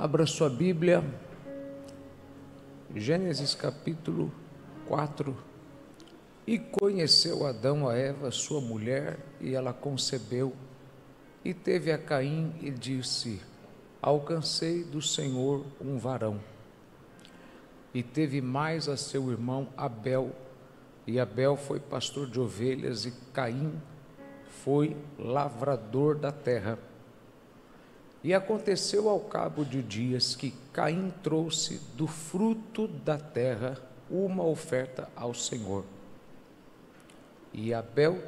Abra sua Bíblia, Gênesis capítulo 4. E conheceu Adão a Eva, sua mulher, e ela concebeu, e teve a Caim, e disse: alcancei do Senhor um varão. E teve mais a seu irmão Abel, e Abel foi pastor de ovelhas, e Caim foi lavrador da terra. E aconteceu ao cabo de dias que Caim trouxe do fruto da terra uma oferta ao Senhor. E Abel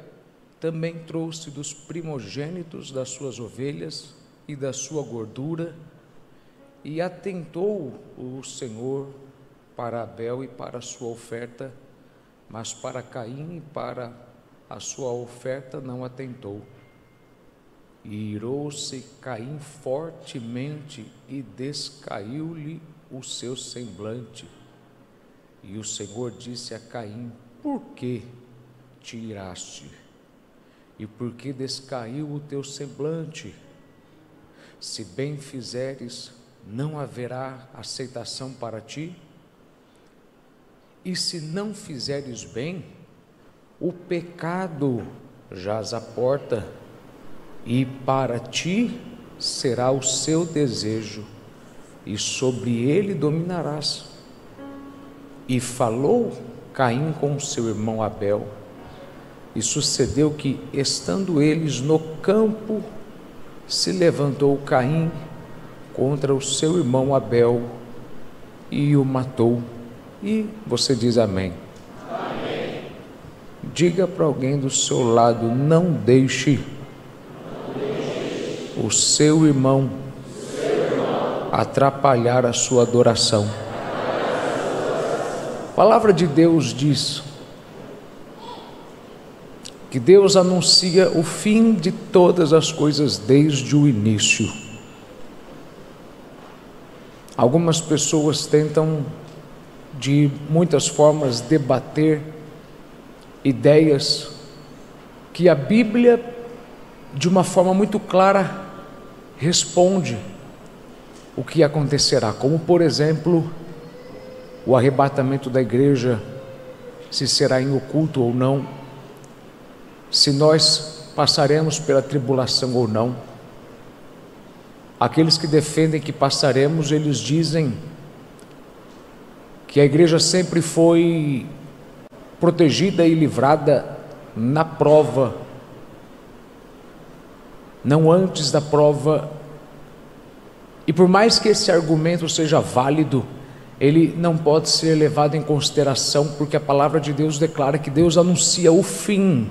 também trouxe dos primogênitos das suas ovelhas e da sua gordura, e atentou o Senhor para Abel e para a sua oferta, mas para Caim e para a sua oferta não atentou. E irou-se Caim fortemente, e descaiu-lhe o seu semblante. E o Senhor disse a Caim: por que te iraste? E por que descaiu o teu semblante? Se bem fizeres, não haverá aceitação para ti? E se não fizeres bem, o pecado jaz à porta, e para ti será o seu desejo, e sobre ele dominarás. E falou Caim com seu irmão Abel, e sucedeu que, estando eles no campo, se levantou Caim contra o seu irmão Abel, e o matou. E você diz amém. Amém. Diga para alguém do seu lado: não deixe o seu irmão atrapalhar a sua adoração. A palavra de Deus diz que Deus anuncia o fim de todas as coisas desde o início. Algumas pessoas tentam de muitas formas debater ideias que a Bíblia, de uma forma muito clara, responde o que acontecerá, como por exemplo o arrebatamento da igreja, se será em oculto ou não, se nós passaremos pela tribulação ou não. Aqueles que defendem que passaremos, eles dizem que a igreja sempre foi protegida e livrada na prova, não antes da prova. E por mais que esse argumento seja válido, ele não pode ser levado em consideração, porque a palavra de Deus declara que Deus anuncia o fim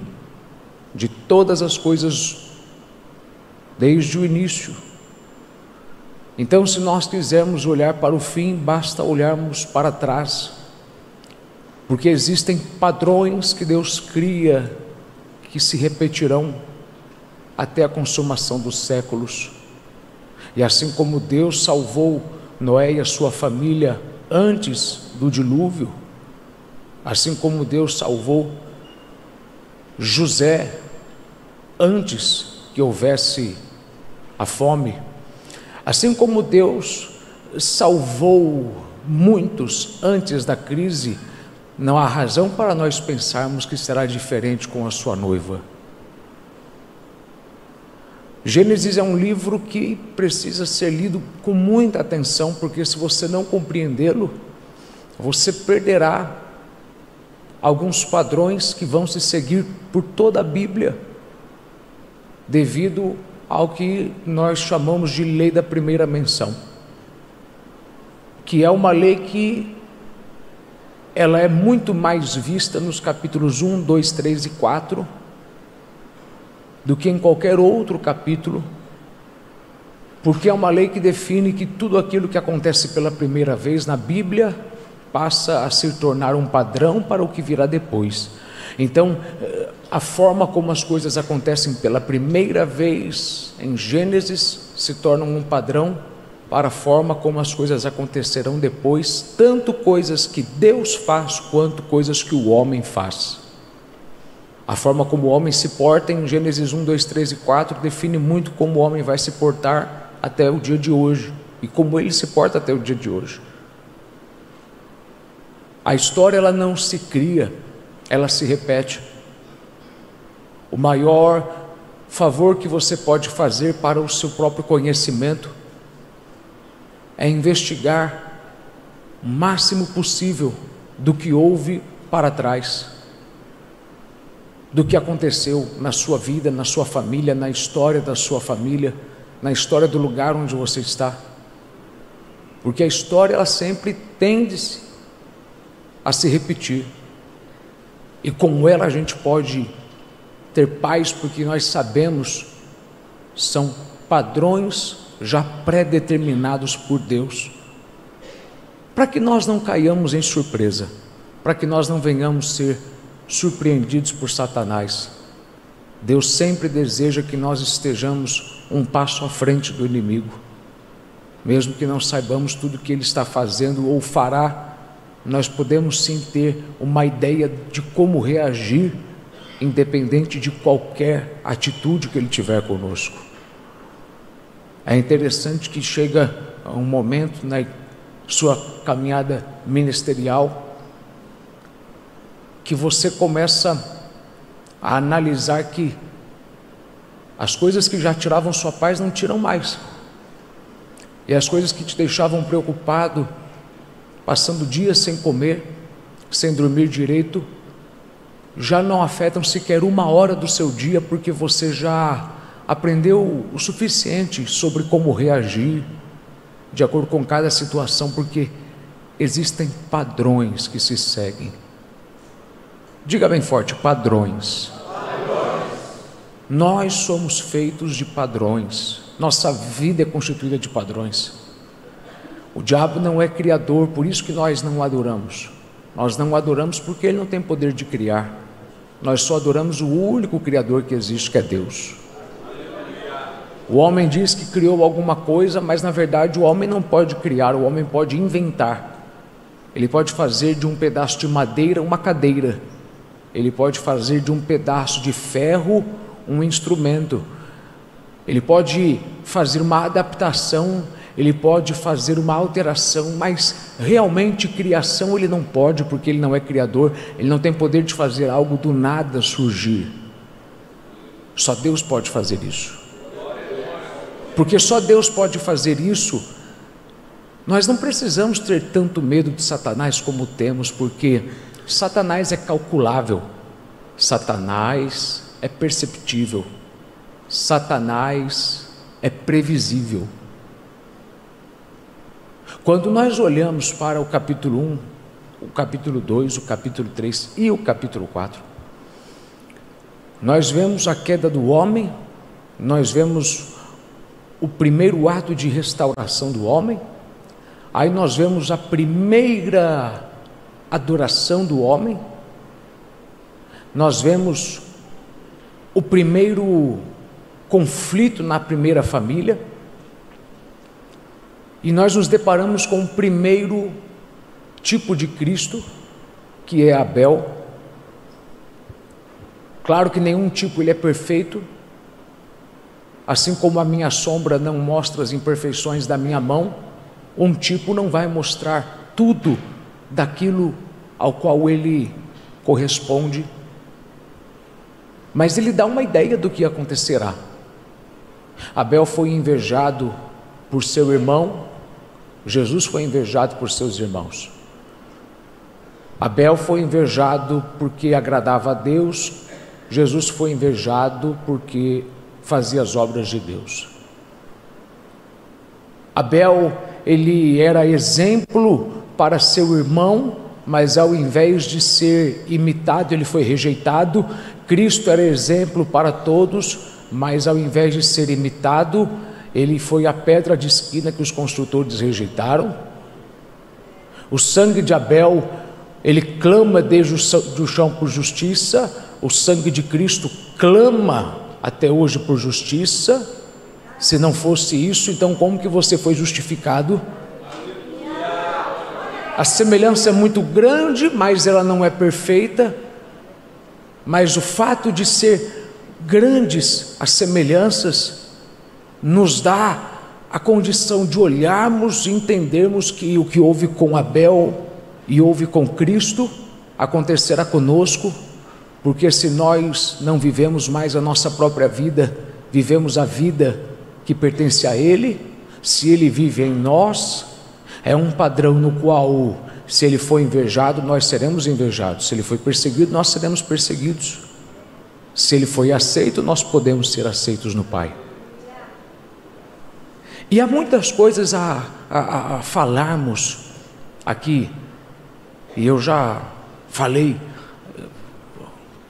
de todas as coisas desde o início. Então, se nós quisermos olhar para o fim, basta olharmos para trás, porque existem padrões que Deus cria que se repetirão até a consumação dos séculos. E assim como Deus salvou Noé e a sua família antes do dilúvio, assim como Deus salvou José antes que houvesse a fome, assim como Deus salvou muitos antes da crise, não há razão para nós pensarmos que será diferente com a sua noiva. Gênesis é um livro que precisa ser lido com muita atenção, porque se você não compreendê-lo, você perderá alguns padrões que vão se seguir por toda a Bíblia, devido ao que nós chamamos de lei da primeira menção, que é uma lei que ela é muito mais vista nos capítulos 1, 2, 3 e 4 do que em qualquer outro capítulo, porque é uma lei que define que tudo aquilo que acontece pela primeira vez na Bíblia passa a se tornar um padrão para o que virá depois. Então, a forma como as coisas acontecem pela primeira vez em Gênesis se torna um padrão para a forma como as coisas acontecerão depois, tanto coisas que Deus faz quanto coisas que o homem faz. A forma como o homem se porta em Gênesis 1, 2, 3 e 4 define muito como o homem vai se portar até o dia de hoje. e como ele se porta até o dia de hoje. A história, ela não se cria, ela se repete. O maior favor que você pode fazer para o seu próprio conhecimento é investigar o máximo possível do que houve para trás, do que aconteceu na sua vida, na sua família, na história da sua família, na história do lugar onde você está, porque a história, ela sempre tende a se repetir, e com ela a gente pode ter paz, porque nós sabemos, são padrões já pré-determinados por Deus, para que nós não caiamos em surpresa, para que nós não venhamos ser surpreendidos por Satanás. Deus sempre deseja que nós estejamos um passo à frente do inimigo, mesmo que não saibamos tudo o que ele está fazendo ou fará, nós podemos sim ter uma ideia de como reagir, independente de qualquer atitude que ele tiver conosco. É interessante que chega um momento na sua caminhada ministerial que você começa a analisar que as coisas que já tiravam sua paz não tiram mais, e as coisas que te deixavam preocupado, passando dias sem comer, sem dormir direito, já não afetam sequer uma hora do seu dia, porque você já aprendeu o suficiente sobre como reagir de acordo com cada situação, porque existem padrões que se seguem. Diga bem forte: padrões. Nós somos feitos de padrões, nossa vida é constituída de padrões. O diabo não é criador, por isso que nós não o adoramos. Nós não o adoramos porque ele não tem poder de criar. Nós só adoramos o único criador que existe, que é Deus. O homem diz que criou alguma coisa, mas na verdade o homem não pode criar, o homem pode inventar. Ele pode fazer de um pedaço de madeira uma cadeira, ele pode fazer de um pedaço de ferro um instrumento, ele pode fazer uma adaptação, ele pode fazer uma alteração, mas realmente criação ele não pode, porque ele não é criador, ele não tem poder de fazer algo do nada surgir. Só Deus pode fazer isso, porque só Deus pode fazer isso. Nós não precisamos ter tanto medo de Satanás como temos, porque Satanás é calculável, Satanás é perceptível, Satanás é previsível. Quando nós olhamos para o capítulo 1, o capítulo 2, o capítulo 3 e o capítulo 4, nós vemos a queda do homem, nós vemos o primeiro ato de restauração do homem, aí nós vemos a primeira adoração do homem, nós vemos o primeiro conflito na primeira família, e nós nos deparamos com o primeiro tipo de Cristo, que é Abel. Claro que nenhum tipo ele é perfeito, assim como a minha sombra não mostra as imperfeições da minha mão, um tipo não vai mostrar tudo daquilo ao qual ele corresponde, mas ele dá uma ideia do que acontecerá. Abel foi invejado por seu irmão, Jesus foi invejado por seus irmãos. Abel foi invejado porque agradava a Deus, Jesus foi invejado porque fazia as obras de Deus. Abel, ele era exemplo para seu irmão, mas ao invés de ser imitado, ele foi rejeitado. Cristo era exemplo para todos, mas ao invés de ser imitado, ele foi a pedra de esquina que os construtores rejeitaram. O sangue de Abel, ele clama desde o chão por justiça, o sangue de Cristo clama até hoje por justiça. Se não fosse isso, então como que você foi justificado? A semelhança é muito grande, mas ela não é perfeita, mas o fato de ser grandes as semelhanças nos dá a condição de olharmos e entendermos que o que houve com Abel e houve com Cristo acontecerá conosco, porque se nós não vivemos mais a nossa própria vida, vivemos a vida que pertence a Ele. Se Ele vive em nós, é um padrão no qual, se Ele for invejado, nós seremos invejados. Se Ele foi perseguido, nós seremos perseguidos. Se Ele foi aceito, nós podemos ser aceitos no Pai. E há muitas coisas a falarmos aqui, e eu já falei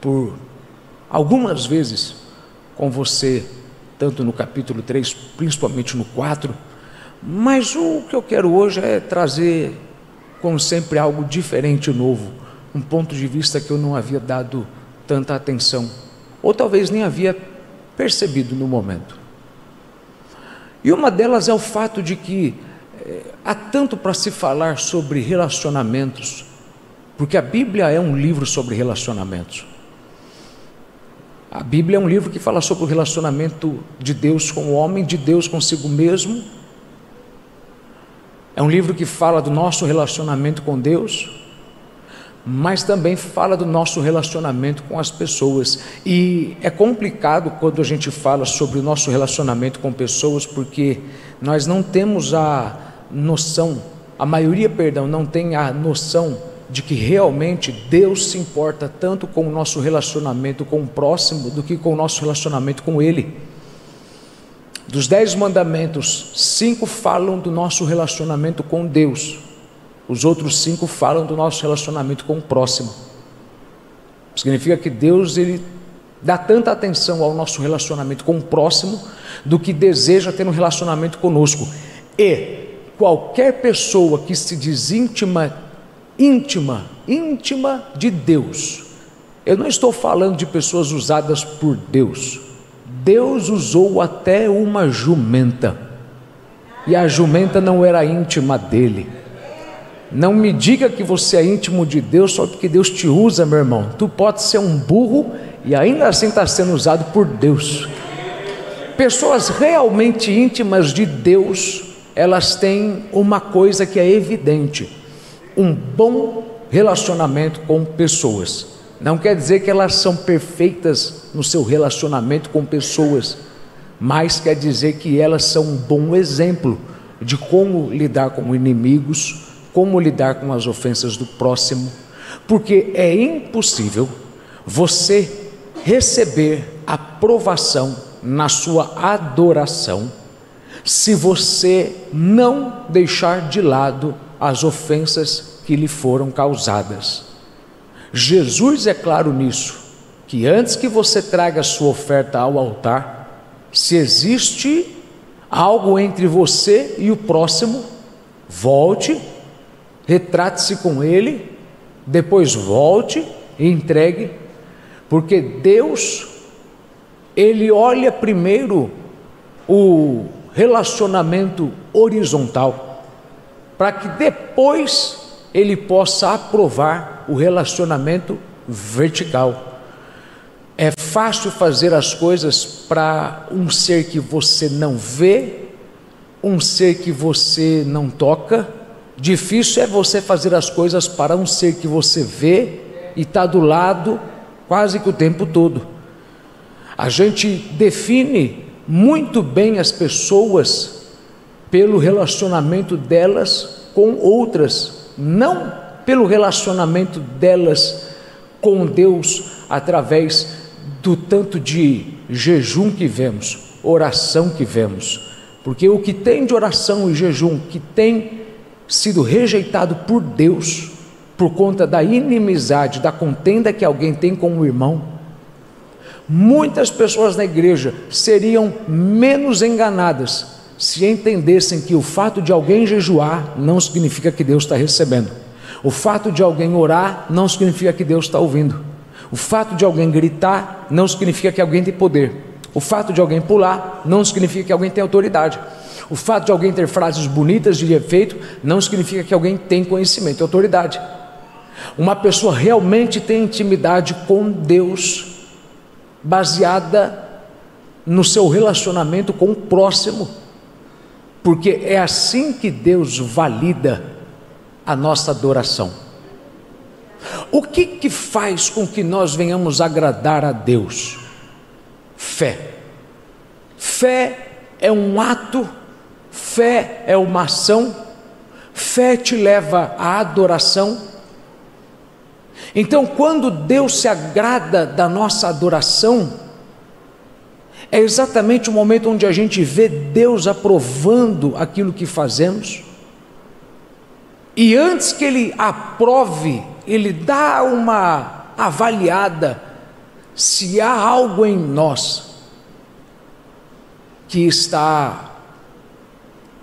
por algumas vezes com você, tanto no capítulo 3, principalmente no 4, mas o que eu quero hoje é trazer, como sempre, algo diferente e novo, um ponto de vista que eu não havia dado tanta atenção, ou talvez nem havia percebido no momento. E uma delas é o fato de que há tanto para se falar sobre relacionamentos, porque a Bíblia é um livro sobre relacionamentos. A Bíblia é um livro que fala sobre o relacionamento de Deus com o homem, de Deus consigo mesmo. É um livro que fala do nosso relacionamento com Deus, mas também fala do nosso relacionamento com as pessoas. E é complicado quando a gente fala sobre o nosso relacionamento com pessoas, porque nós não temos a noção, a maioria, não tem a noção de que realmente Deus se importa tanto com o nosso relacionamento com o próximo do que com o nosso relacionamento com Ele. Dos 10 mandamentos, 5 falam do nosso relacionamento com Deus, os outros 5 falam do nosso relacionamento com o próximo. Significa que Deus, Ele dá tanta atenção ao nosso relacionamento com o próximo do que deseja ter um relacionamento conosco. E qualquer pessoa que se diz íntima de Deus, eu não estou falando de pessoas usadas por Deus. Deus usou até uma jumenta, e a jumenta não era íntima dele. Não me diga que você é íntimo de Deus só porque Deus te usa, meu irmão. Tu pode ser um burro e ainda assim está sendo usado por Deus. Pessoas realmente íntimas de Deus, elas têm uma coisa que é evidente: um bom relacionamento com pessoas. Não quer dizer que elas são perfeitas no seu relacionamento com pessoas, mas quer dizer que elas são um bom exemplo de como lidar com inimigos, como lidar com as ofensas do próximo, porque é impossível você receber aprovação na sua adoração se você não deixar de lado as ofensas que lhe foram causadas. Jesus é claro nisso, que antes que você traga a sua oferta ao altar, se existe algo entre você e o próximo, volte, retrate-se com ele, depois volte e entregue, porque Deus, Ele olha primeiro o relacionamento horizontal, para que depois Ele possa aprovar o relacionamento vertical. É fácil fazer as coisas para um ser que você não vê, um ser que você não toca. Difícil é você fazer as coisas para um ser que você vê e está do lado quase que o tempo todo. A gente define muito bem as pessoas pelo relacionamento delas com outras, não pelo relacionamento delas com Deus, através do tanto de jejum que vemos, oração que vemos, porque o que tem de oração e jejum que tem sido rejeitado por Deus, por conta da inimizade, da contenda que alguém tem com o irmão, muitas pessoas na igreja seriam menos enganadas se entendessem que o fato de alguém jejuar não significa que Deus está recebendo. O fato de alguém orar não significa que Deus está ouvindo. O fato de alguém gritar não significa que alguém tem poder. O fato de alguém pular não significa que alguém tem autoridade. O fato de alguém ter frases bonitas de efeito não significa que alguém tem conhecimento e autoridade. Uma pessoa realmente tem intimidade com Deus baseada no seu relacionamento com o próximo. porque é assim que Deus valida a nossa adoração. O que faz com que nós venhamos agradar a Deus? Fé. Fé é um ato, fé é uma ação, fé te leva à adoração. Então, quando Deus se agrada da nossa adoração, é exatamente o momento onde a gente vê Deus aprovando aquilo que fazemos, e antes que Ele aprove, Ele dá uma avaliada se há algo em nós que está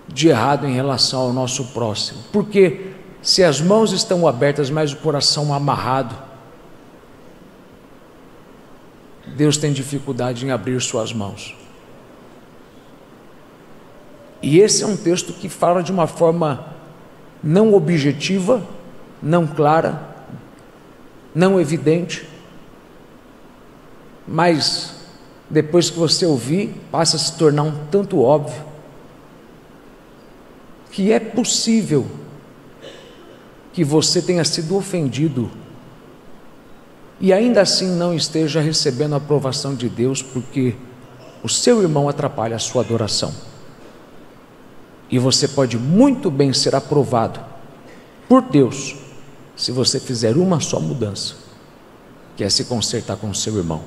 de errado em relação ao nosso próximo. Porque se as mãos estão abertas, mas o coração amarrado, Deus tem dificuldade em abrir suas mãos. E esse é um texto que fala de uma forma não objetiva, não clara, não evidente, mas depois que você ouvir, passa a se tornar um tanto óbvio, que é possível que você tenha sido ofendido e ainda assim não esteja recebendo a aprovação de Deus, porque o seu irmão atrapalha a sua adoração. E você pode muito bem ser aprovado por Deus, se você fizer uma só mudança, que é se consertar com o seu irmão.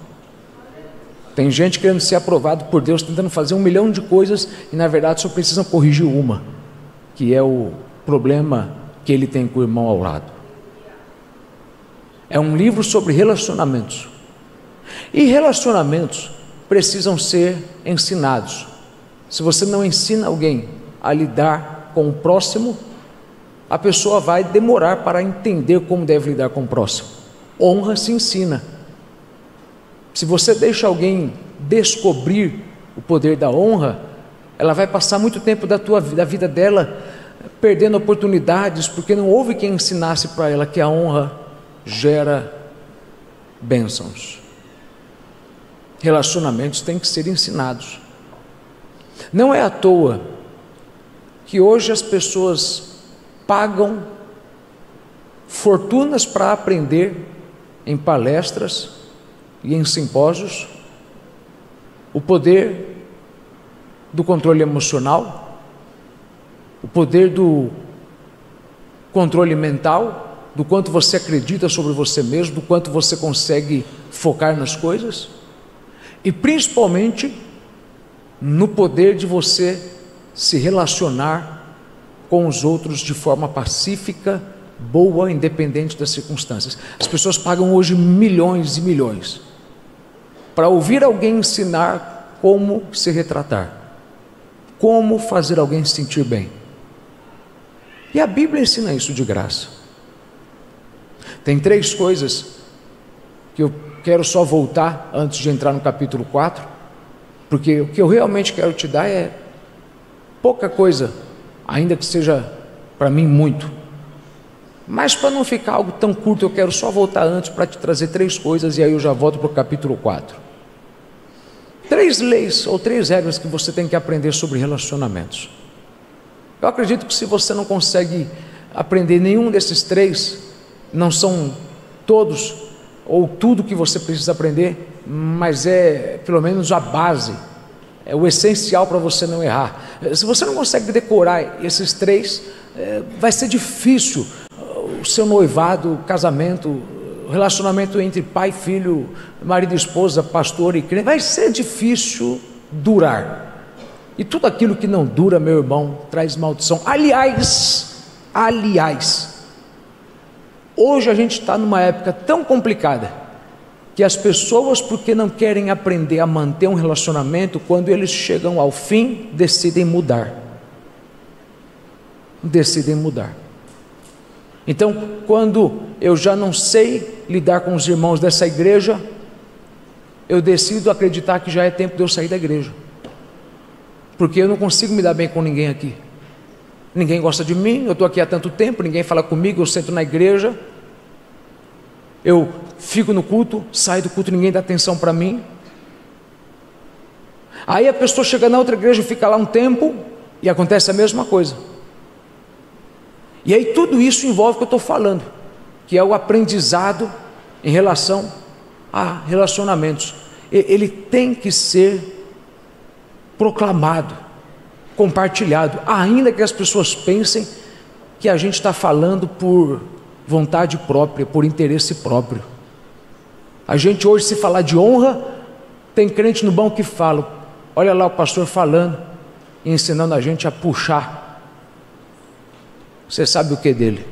Tem gente querendo ser aprovado por Deus, tentando fazer 1 milhão de coisas, e na verdade só precisam corrigir uma, que é o problema que ele tem com o irmão ao lado. É um livro sobre relacionamentos, e relacionamentos precisam ser ensinados. Se você não ensina alguém a lidar com o próximo, a pessoa vai demorar para entender como deve lidar com o próximo. Honra se ensina. Se você deixa alguém descobrir o poder da honra, ela vai passar muito tempo da vida dela perdendo oportunidades, porque não houve quem ensinasse para ela que a honra gera bênçãos. Relacionamentos têm que ser ensinados. Não é à toa que hoje as pessoas pagam fortunas para aprender em palestras e em simpósios o poder do controle emocional, o poder do controle mental, do quanto você acredita sobre você mesmo, do quanto você consegue focar nas coisas, e principalmente no poder de você se relacionar com os outros de forma pacífica, boa, independente das circunstâncias. As pessoas pagam hoje milhões e milhões para ouvir alguém ensinar como se retratar, como fazer alguém se sentir bem. E a Bíblia ensina isso de graça. Tem 3 coisas que eu quero só voltar antes de entrar no capítulo 4, porque o que eu realmente quero te dar é pouca coisa, ainda que seja para mim muito, mas para não ficar algo tão curto, eu quero só voltar antes para te trazer 3 coisas, e aí eu já volto para o capítulo 4. 3 leis ou 3 regras que você tem que aprender sobre relacionamentos. Eu acredito que se você não consegue aprender nenhum desses 3, não são todos ou tudo que você precisa aprender, mas é pelo menos a base, é o essencial para você não errar. Se você não consegue decorar esses 3, vai ser difícil o seu noivado, o casamento, o relacionamento entre pai, filho, marido e esposa, pastor e crente, vai ser difícil durar. E tudo aquilo que não dura, meu irmão, traz maldição. Aliás, hoje a gente está numa época tão complicada, que as pessoas, porque não querem aprender a manter um relacionamento, quando eles chegam ao fim, decidem mudar. Então, quando eu já não sei lidar com os irmãos dessa igreja, eu decido acreditar que já é tempo de eu sair da igreja, porque eu não consigo me dar bem com ninguém aqui. Ninguém gosta de mim, eu estou aqui há tanto tempo, ninguém fala comigo, eu sento na igreja, eu fico no culto, saio do culto, ninguém dá atenção para mim. Aí a pessoa chega na outra igreja, fica lá um tempo, E acontece a mesma coisa. E aí tudo isso envolve o que eu estou falando, que é o aprendizado em relação a relacionamentos. Ele tem que ser proclamado, compartilhado, ainda que as pessoas pensem que a gente está falando por vontade própria, por interesse próprio. A gente hoje, se falar de honra, tem crente no banco que fala, olha lá o pastor falando e ensinando a gente a puxar. Você sabe o que dele?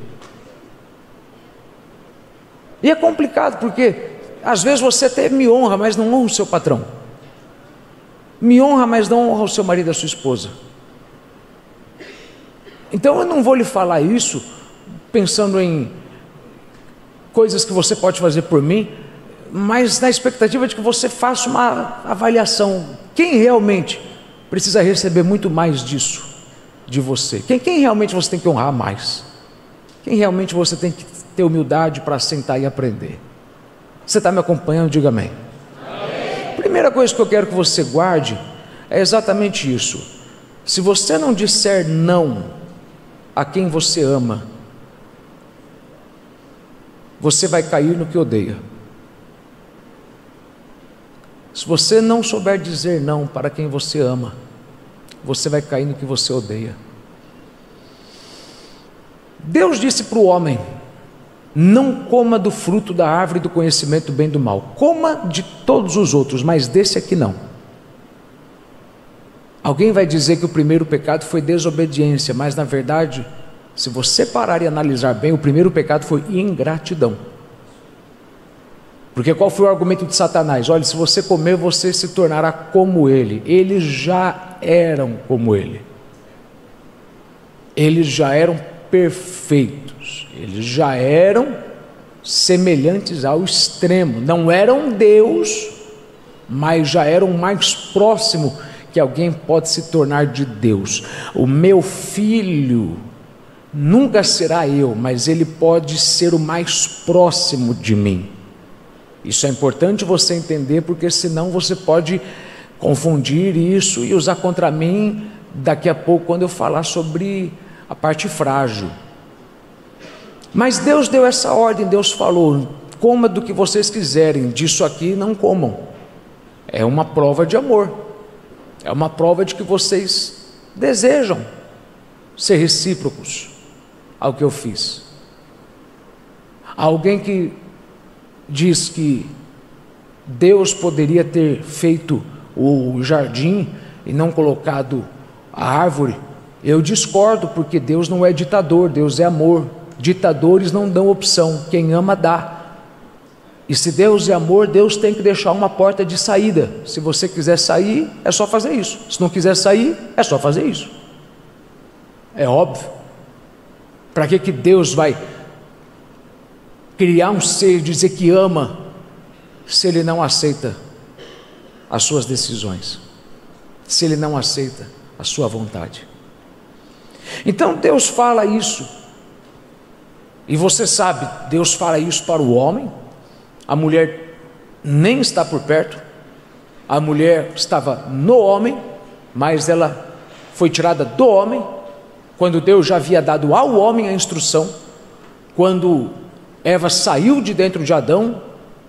E é complicado, porque às vezes você até me honra, mas não honra o seu patrão. Me honra, mas não honra o seu marido e a sua esposa. Então eu não vou lhe falar isso pensando em coisas que você pode fazer por mim, mas na expectativa de que você faça uma avaliação. Quem realmente precisa receber muito mais disso de você? Quem realmente você tem que honrar mais? Quem realmente você tem que ter humildade para sentar e aprender? Você está me acompanhando? Diga amém. Amém. Primeira coisa que eu quero que você guarde é exatamente isso. Se você não disser não a quem você ama, você vai cair no que odeia. Se você não souber dizer não para quem você ama, você vai cair no que você odeia. Deus disse para o homem: não coma do fruto da árvore do conhecimento do bem e do mal, coma de todos os outros, mas desse aqui não. Alguém vai dizer que o primeiro pecado foi desobediência, mas na verdade, se você parar e analisar bem, o primeiro pecado foi ingratidão. Porque qual foi o argumento de Satanás? Olha, se você comer, você se tornará como ele. Eles já eram como ele. Eles já eram perfeitos. Eles já eram semelhantes ao extremo. Não eram Deus, mas já eram mais próximo que alguém pode se tornar de Deus. O meu filho nunca será eu, mas ele pode ser o mais próximo de mim. Isso é importante você entender, porque senão você pode confundir isso e usar contra mim daqui a pouco, quando eu falar sobre a parte frágil. Mas Deus deu essa ordem, Deus falou: coma do que vocês quiserem, disso aqui não comam. É uma prova de amor, é uma prova de que vocês desejam ser recíprocos ao que eu fiz. Alguém que diz que Deus poderia ter feito o jardim e não colocado a árvore, eu discordo, porque Deus não é ditador, Deus é amor. Ditadores não dão opção, quem ama dá. E se Deus é amor, Deus tem que deixar uma porta de saída. Se você quiser sair, é só fazer isso. Se não quiser sair, é só fazer isso. É óbvio. Para que Deus vai criar um ser e dizer que ama, se Ele não aceita as suas decisões, se Ele não aceita a sua vontade? Então Deus fala isso, e você sabe, Deus fala isso para o homem. A mulher nem está por perto, a mulher estava no homem, mas ela foi tirada do homem, quando Deus já havia dado ao homem a instrução. Quando Eva saiu de dentro de Adão,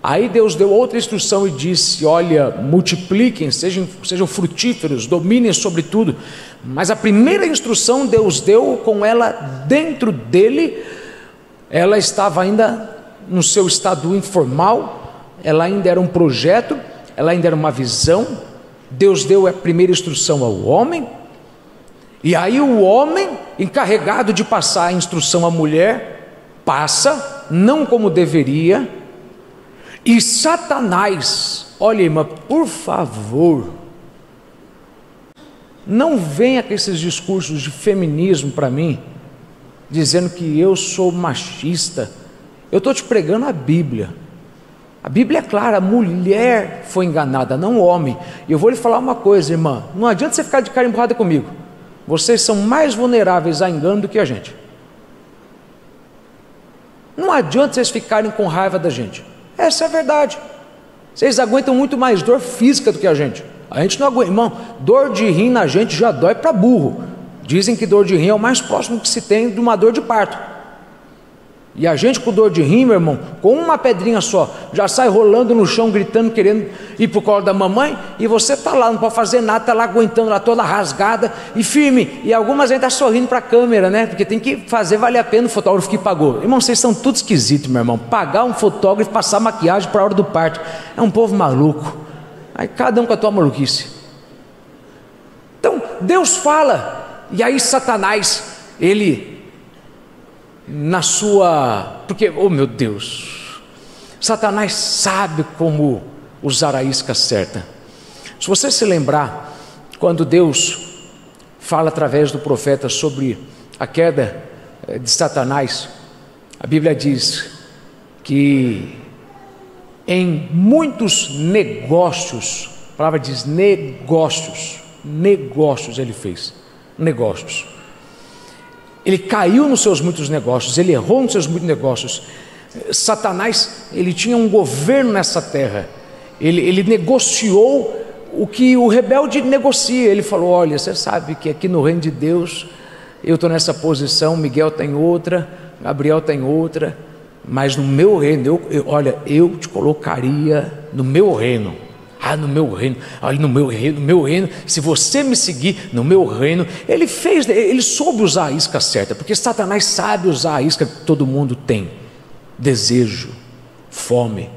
aí Deus deu outra instrução e disse: olha, multipliquem, sejam frutíferos, dominem sobre tudo. Mas a primeira instrução Deus deu com ela dentro dele. Ela estava ainda no seu estado informal, ela ainda era um projeto, ela ainda era uma visão. Deus deu a primeira instrução ao homem, e aí o homem, encarregado de passar a instrução à mulher, passa, não como deveria. E Satanás, olha, irmã, por favor, não venha com esses discursos de feminismo para mim, dizendo que eu sou machista. Eu estou te pregando a Bíblia. A Bíblia é clara, a mulher foi enganada, não o homem. E eu vou lhe falar uma coisa, irmã, não adianta você ficar de cara emburrada comigo. Vocês são mais vulneráveis a engano do que a gente. Não adianta vocês ficarem com raiva da gente. Essa é a verdade. Vocês aguentam muito mais dor física do que a gente. A gente não aguenta, irmão. Dor de rim na gente já dói para burro. Dizem que dor de rim é o mais próximo que se tem de uma dor de parto. E a gente com dor de rim, meu irmão, com uma pedrinha só, já sai rolando no chão, gritando, querendo ir para o colo da mamãe, e você está lá, não pode fazer nada, está lá aguentando, lá toda rasgada e firme, e algumas ainda tá sorrindo para a câmera, né, porque tem que fazer valer a pena o fotógrafo que pagou. Irmão, vocês são tudo esquisitos, meu irmão, pagar um fotógrafo, passar maquiagem para a hora do parto, é um povo maluco, aí cada um com a tua maluquice. Então, Deus fala, e aí Satanás, ele... porque, oh meu Deus, Satanás sabe como usar a isca certa. Se você se lembrar, quando Deus fala através do profeta sobre a queda de Satanás, a Bíblia diz que em muitos negócios, a palavra diz negócios ele fez, negócios. Ele caiu nos seus muitos negócios, ele errou nos seus muitos negócios. Satanás, ele tinha um governo nessa terra, ele negociou o que o rebelde negocia. Ele falou: olha, você sabe que aqui no reino de Deus, eu estou nessa posição, Miguel está em outra, Gabriel está em outra, mas no meu reino, eu te colocaria no meu reino. No meu reino, olha, no meu reino, se você me seguir no meu reino. Ele soube usar a isca certa, porque Satanás sabe usar a isca que todo mundo tem: desejo, fome,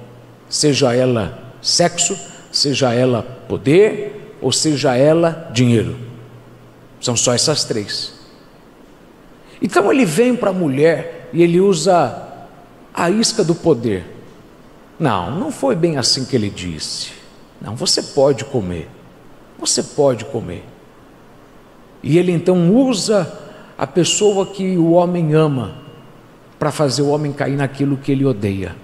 seja ela sexo, seja ela poder, ou seja ela dinheiro. São só essas três. Então ele vem para a mulher e ele usa a isca do poder. Não foi bem assim que ele disse. Não, você pode comer. E ele então usa a pessoa que o homem ama para fazer o homem cair naquilo que ele odeia.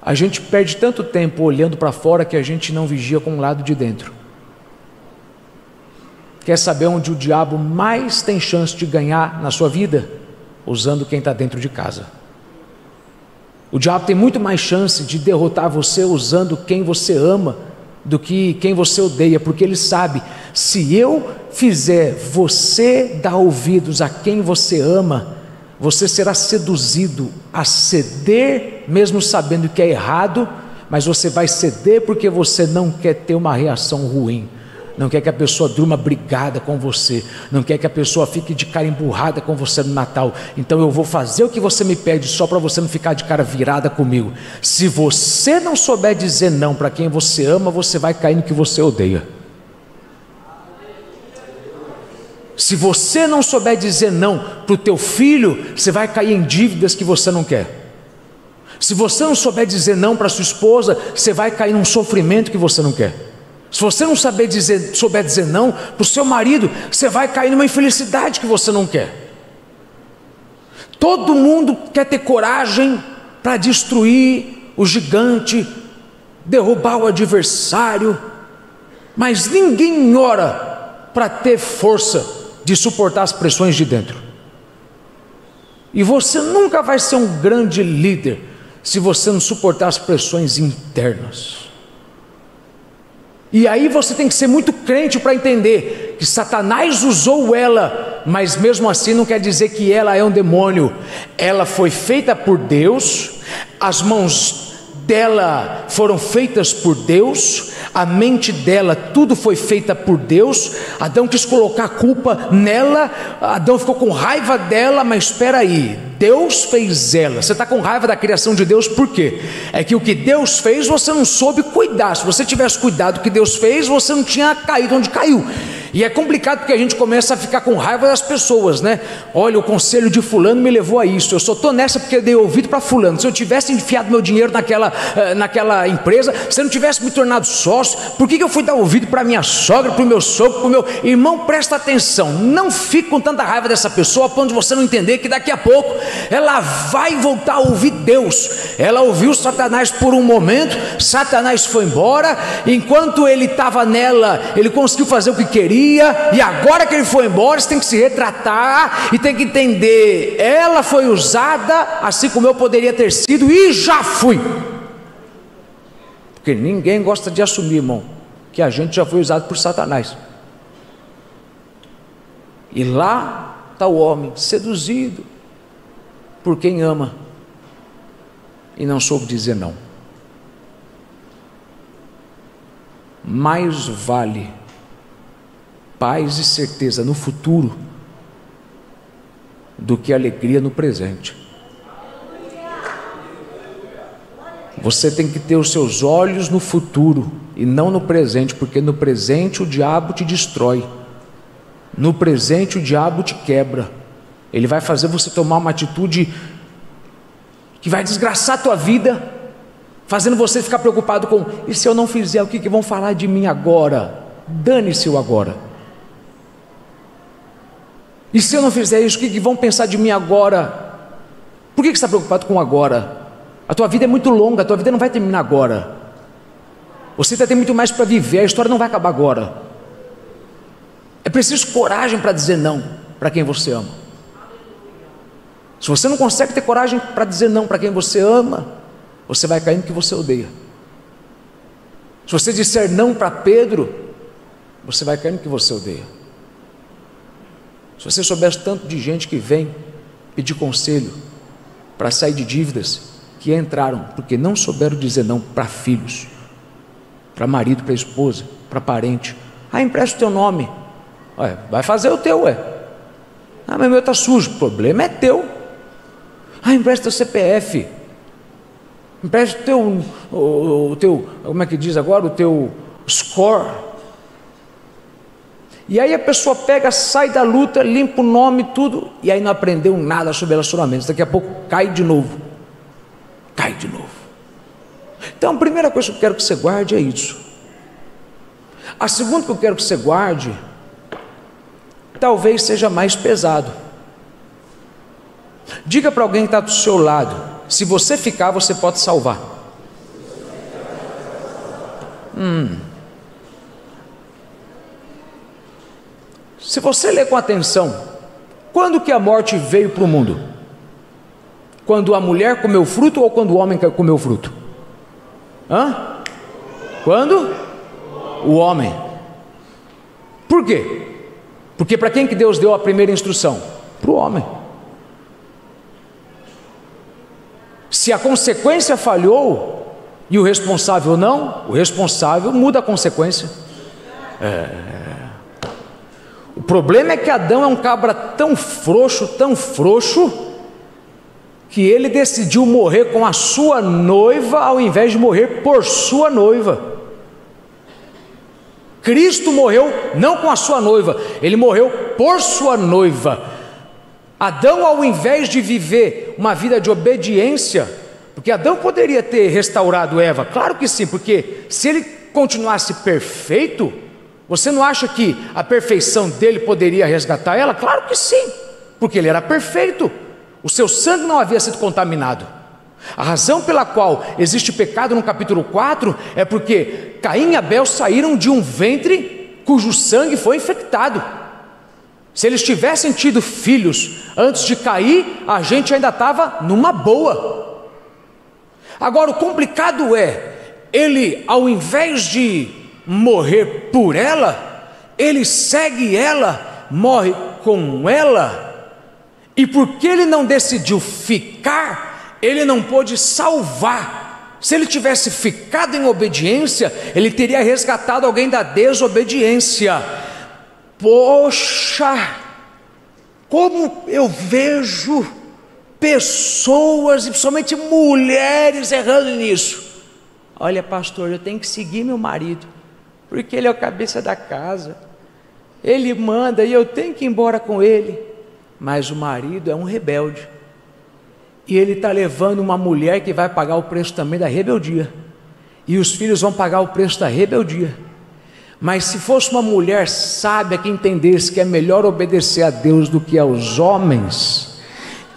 A gente perde tanto tempo olhando para fora que a gente não vigia com o lado de dentro. Quer saber onde o diabo mais tem chance de ganhar na sua vida? Usando quem está dentro de casa. O diabo tem muito mais chance de derrotar você usando quem você ama do que quem você odeia, porque ele sabe: se eu fizer você dar ouvidos a quem você ama, você será seduzido a ceder, mesmo sabendo que é errado, mas você vai ceder porque você não quer ter uma reação ruim, não quer que a pessoa durma brigada com você, não quer que a pessoa fique de cara emburrada com você no Natal. Então eu vou fazer o que você me pede só para você não ficar de cara virada comigo. Se você não souber dizer não para quem você ama, você vai cair no que você odeia. Se você não souber dizer não para o teu filho, você vai cair em dívidas que você não quer. Se você não souber dizer não para sua esposa, você vai cair num sofrimento que você não quer. Se você não souber dizer não para o seu marido, você vai cair numa infelicidade que você não quer. Todo mundo quer ter coragem para destruir o gigante, derrubar o adversário, mas ninguém ora para ter força de suportar as pressões de dentro. E você nunca vai ser um grande líder se você não suportar as pressões internas. E aí você tem que ser muito crente para entender que Satanás usou ela, mas mesmo assim não quer dizer que ela é um demônio. Ela foi feita por Deus, as mãos dela foram feitas por Deus, a mente dela, tudo foi feita por Deus. Adão quis colocar a culpa nela, Adão ficou com raiva dela, mas espera aí, Deus fez ela. Você está com raiva da criação de Deus por quê? É que o que Deus fez você não soube cuidar. Se você tivesse cuidado do que Deus fez, você não tinha caído onde caiu. E é complicado porque a gente começa a ficar com raiva das pessoas, né? Olha, o conselho de fulano me levou a isso, eu só estou nessa porque eu dei ouvido para fulano. Se eu tivesse enfiado meu dinheiro naquela empresa, se eu não tivesse me tornado sócio, por que eu fui dar ouvido para minha sogra, para o meu sogro, para o meu irmão? Presta atenção, não fique com tanta raiva dessa pessoa a ponto de você não entender que daqui a pouco ela vai voltar a ouvir Deus. Ela ouviu Satanás por um momento, Satanás foi embora, enquanto ele estava nela, ele conseguiu fazer o que queria, e agora que ele foi embora, você tem que se retratar e tem que entender, ela foi usada assim como eu poderia ter sido e já fui. Porque ninguém gosta de assumir, irmão, que a gente já foi usado por Satanás. E lá está o homem seduzido por quem ama e não soube dizer não. Mais vale paz e certeza no futuro do que alegria no presente. Você tem que ter os seus olhos no futuro e não no presente, porque no presente o diabo te destrói, no presente o diabo te quebra. Ele vai fazer você tomar uma atitude que vai desgraçar a tua vida, fazendo você ficar preocupado com: e se eu não fizer, o que vão falar de mim agora? Dane-se o agora. E se eu não fizer isso, o que vão pensar de mim agora? Por que você está preocupado com agora? A tua vida é muito longa, a tua vida não vai terminar agora. Você ainda tem muito mais para viver, a história não vai acabar agora. É preciso coragem para dizer não para quem você ama. Se você não consegue ter coragem para dizer não para quem você ama, você vai cair no que você odeia. Se você disser não para Pedro, você vai cair no que você odeia. Se você soubesse tanto de gente que vem pedir conselho para sair de dívidas, que entraram porque não souberam dizer não para filhos, para marido, para esposa, para parente. Empresta o teu nome. Vai fazer o teu, mas o meu está sujo. O problema é teu. Empresta teu CPF. Empresta o teu, como é que diz agora? O teu score. E aí a pessoa pega, sai da luta, limpa o nome, tudo, e aí não aprendeu nada sobre relacionamentos. Daqui a pouco cai de novo. Então a primeira coisa que eu quero que você guarde é isso. A segunda que eu quero que você guarde, talvez seja mais pesado. Diga para alguém que está do seu lado: se você ficar, você pode salvar. Se você ler com atenção, quando que a morte veio para o mundo? Quando a mulher comeu fruto ou quando o homem comeu fruto? Quando? O homem. Por quê? Porque para quem que Deus deu a primeira instrução? Para o homem. Se a consequência falhou e o responsável não, o responsável muda a consequência. O problema é que Adão é um cabra tão frouxo, que ele decidiu morrer com a sua noiva ao invés de morrer por sua noiva. Cristo morreu não com a sua noiva, ele morreu por sua noiva. Adão, ao invés de viver uma vida de obediência, porque Adão poderia ter restaurado Eva, claro que sim, porque se ele continuasse perfeito, você não acha que a perfeição dele poderia resgatar ela? Claro que sim, porque ele era perfeito. O seu sangue não havia sido contaminado. A razão pela qual existe pecado no capítulo 4 é porque Caim e Abel saíram de um ventre cujo sangue foi infectado. Se eles tivessem tido filhos antes de cair, a gente ainda estava numa boa. Agora o complicado é, ele, ao invés de morrer por ela, ele segue ela, morre com ela. E porque ele não decidiu ficar, ele não pôde salvar. Se ele tivesse ficado em obediência, ele teria resgatado alguém da desobediência. Poxa, como eu vejo pessoas, e principalmente mulheres, errando nisso. Olha, pastor, eu tenho que seguir meu marido, porque ele é o cabeça da casa, ele manda e eu tenho que ir embora com ele. Mas o marido é um rebelde, e ele está levando uma mulher que vai pagar o preço também da rebeldia, e os filhos vão pagar o preço da rebeldia. Mas se fosse uma mulher sábia que entendesse que é melhor obedecer a Deus do que aos homens,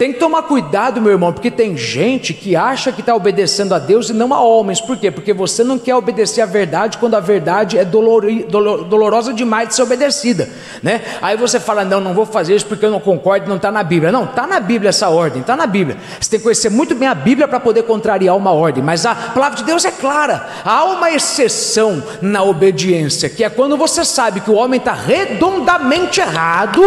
Tem que tomar cuidado, meu irmão, porque tem gente que acha que está obedecendo a Deus e não a homens. Por quê? Porque você não quer obedecer a verdade quando a verdade é dolorosa demais de ser obedecida, né? Aí você fala, não vou fazer isso porque eu não concordo, não está na Bíblia. Não, está na Bíblia essa ordem, está na Bíblia. Você tem que conhecer muito bem a Bíblia para poder contrariar uma ordem, mas a palavra de Deus é clara. Há uma exceção na obediência, que é quando você sabe que o homem está redondamente errado,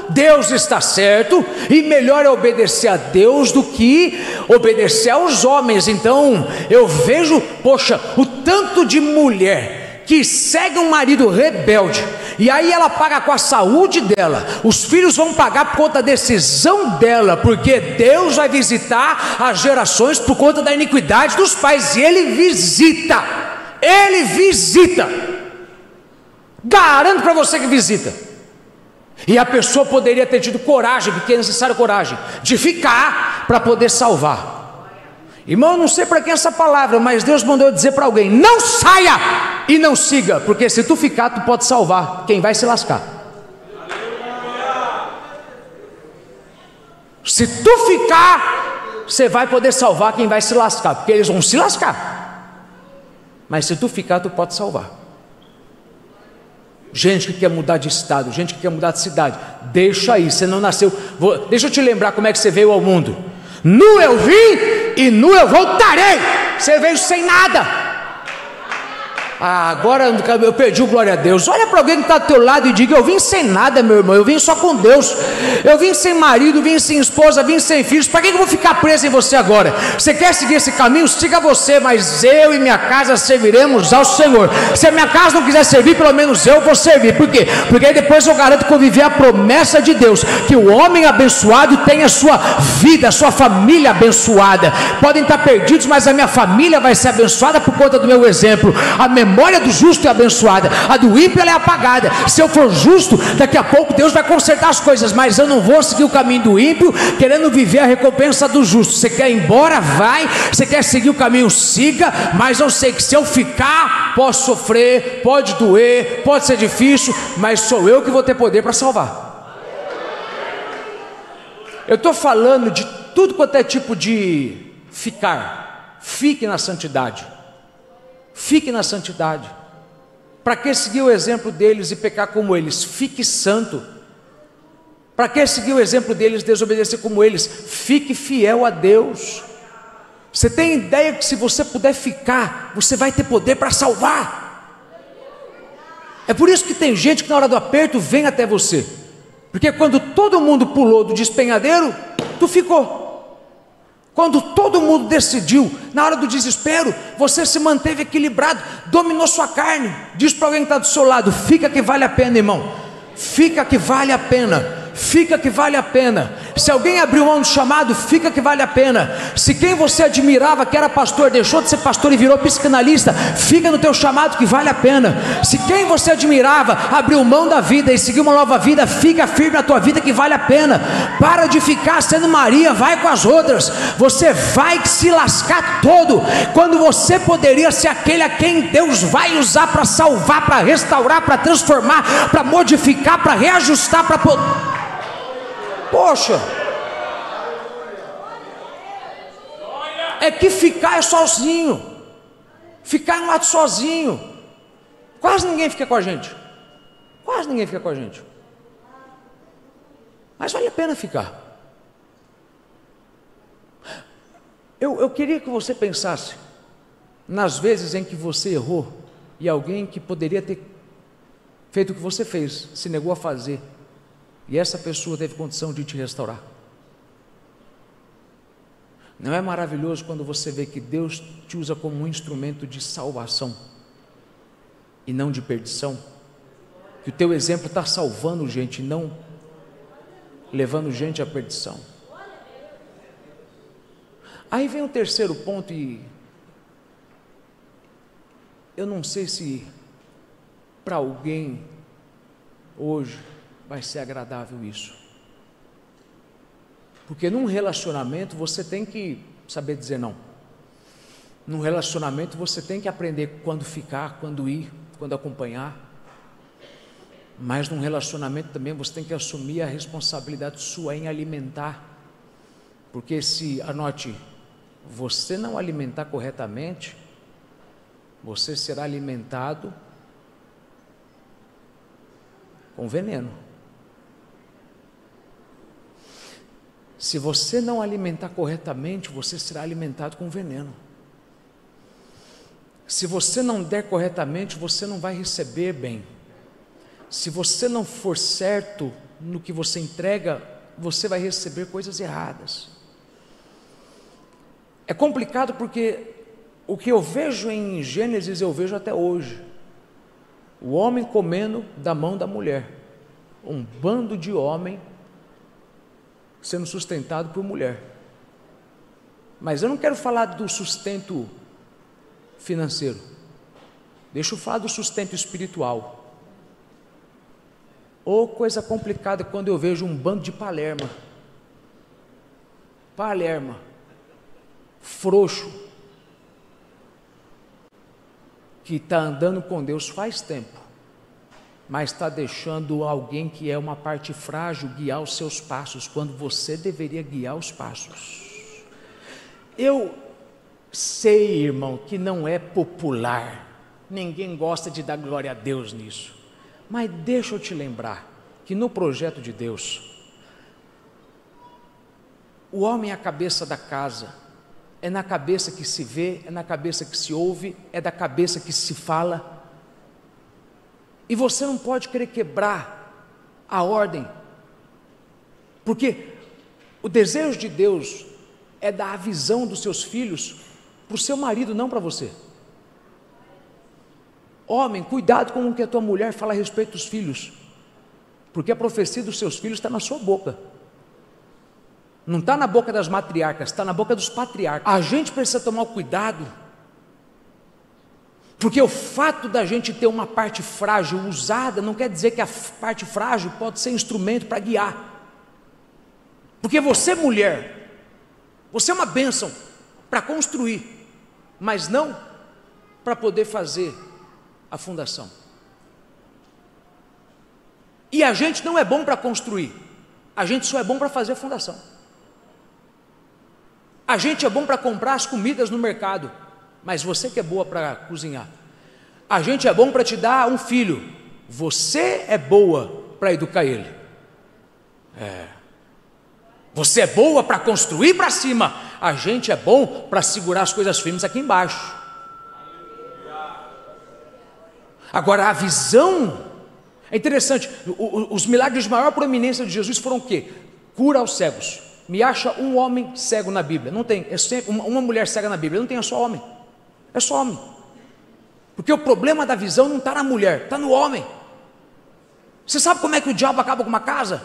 Deus está certo, e melhor é obedecer a Deus do que obedecer aos homens. Então eu vejo, poxa, o tanto de mulher que segue um marido rebelde, e aí ela paga com a saúde dela, os filhos vão pagar por conta da decisão dela, porque Deus vai visitar as gerações por conta da iniquidade dos pais, e Ele visita, garanto para você que visita. E a pessoa poderia ter tido coragem, porque é necessário coragem, de ficar para poder salvar. Irmão, eu não sei para quem é essa palavra, mas Deus mandou eu dizer para alguém: não saia e não siga, porque se tu ficar, tu pode salvar quem vai se lascar. Se tu ficar, você vai poder salvar quem vai se lascar, porque eles vão se lascar. Mas se tu ficar, tu pode salvar. Gente que quer mudar de estado, gente que quer mudar de cidade, deixa aí, você não nasceu. Deixa eu te lembrar como é que você veio ao mundo. Nu eu vim e nu eu voltarei. Você veio sem nada. Agora eu perdi o glória a Deus. Olha para alguém que está do teu lado e diga: eu vim sem nada, meu irmão, eu vim só com Deus. Eu vim sem marido, vim sem esposa, vim sem filhos. Para que eu vou ficar preso em você agora? Você quer seguir esse caminho? Siga você, mas eu e minha casa serviremos ao Senhor. Se a minha casa não quiser servir, pelo menos eu vou servir. Por quê? Porque aí depois eu garanto que vou viver a promessa de Deus, que o homem abençoado tem a sua vida, a sua família abençoada. Podem estar perdidos, mas a minha família vai ser abençoada por conta do meu exemplo. A memória do justo é abençoada, a do ímpio ela é apagada. Se eu for justo, daqui a pouco Deus vai consertar as coisas, mas eu não vou seguir o caminho do ímpio, querendo viver a recompensa do justo. Você quer ir embora? Vai. Você quer seguir o caminho? Siga. Mas eu sei que se eu ficar, posso sofrer, pode doer, pode ser difícil, mas sou eu que vou ter poder para salvar. Eu estou falando de tudo quanto é tipo de ficar. Fique na santidade. Fique na santidade. Para que seguir o exemplo deles e pecar como eles? Fique santo. Para que seguir o exemplo deles e desobedecer como eles? Fique fiel a Deus. Você tem ideia que se você puder ficar, você vai ter poder para salvar? É por isso que tem gente que na hora do aperto vem até você, porque quando todo mundo pulou do despenhadeiro, tu ficou. Quando todo mundo decidiu, na hora do desespero, você se manteve equilibrado, dominou sua carne. Diz para alguém que está do seu lado: fica que vale a pena, irmão. Fica que vale a pena. Fica que vale a pena. Se alguém abriu mão do chamado, fica que vale a pena. Se quem você admirava, que era pastor, deixou de ser pastor e virou psicanalista, fica no teu chamado que vale a pena. Se quem você admirava abriu mão da vida e seguiu uma nova vida, fica firme na tua vida que vale a pena. Para de ficar sendo Maria, vai com as outras. Você vai se lascar todo, quando você poderia ser aquele a quem Deus vai usar para salvar, para restaurar, para transformar, para modificar, para reajustar, para poxa, é que ficar é sozinho. Ficar em um lado sozinho. Quase ninguém fica com a gente. Quase ninguém fica com a gente. Mas vale a pena ficar. Eu queria que você pensasse nas vezes em que você errou e alguém que poderia ter feito o que você fez se negou a fazer, e essa pessoa teve condição de te restaurar. Não é maravilhoso quando você vê que Deus te usa como um instrumento de salvação e não de perdição? Que o teu exemplo está salvando gente, não levando gente à perdição. Aí vem o terceiro ponto, e eu não sei se para alguém hoje vai ser agradável isso, porque num relacionamento você tem que saber dizer não. Num relacionamento você tem que aprender quando ficar, quando ir, quando acompanhar. Mas num relacionamento também você tem que assumir a responsabilidade sua em alimentar. Porque anote, você não alimentar corretamente, você será alimentado com veneno. Se você não alimentar corretamente, você será alimentado com veneno. Se você não der corretamente, você não vai receber bem. Se você não for certo no que você entrega, você vai receber coisas erradas. É complicado porque o que eu vejo em Gênesis, eu vejo até hoje. O homem comendo da mão da mulher. Um bando de homem sendo sustentado por mulher. Mas eu não quero falar do sustento financeiro. Deixa eu falar do sustento espiritual. Ou coisa complicada quando eu vejo um bando de palerma. Palerma. Frouxo. Que está andando com Deus faz tempo, mas está deixando alguém que é uma parte frágil guiar os seus passos, quando você deveria guiar os passos. Eu sei, irmão, que não é popular, ninguém gosta de dar glória a Deus nisso, mas deixa eu te lembrar, que no projeto de Deus, o homem é a cabeça da casa, é na cabeça que se vê, é na cabeça que se ouve, é da cabeça que se fala. E você não pode querer quebrar a ordem, porque o desejo de Deus é dar a visão dos seus filhos para o seu marido, não para você. Homem, cuidado com o que a tua mulher fala a respeito dos filhos, porque a profecia dos seus filhos está na sua boca. Não está na boca das matriarcas, está na boca dos patriarcas. A gente precisa tomar cuidado, porque o fato da gente ter uma parte frágil usada, não quer dizer que a parte frágil pode ser instrumento para guiar. Porque você, mulher, você é uma bênção para construir, mas não para poder fazer a fundação. E a gente não é bom para construir, a gente só é bom para fazer a fundação. A gente é bom para comprar as comidas no mercado, mas você que é boa para cozinhar. A gente é bom para te dar um filho, você é boa para educar ele. Você é boa para construir para cima, a gente é bom para segurar as coisas firmes aqui embaixo. Agora a visão é interessante. Os milagres de maior proeminência de Jesus foram o quê? Cura aos cegos. Me acha um homem cego na Bíblia? Não tem. É sempre uma mulher cega na Bíblia? Não tem, é só homem. É só homem. Porque o problema da visão não está na mulher, está no homem. Você sabe como é que o diabo acaba com uma casa?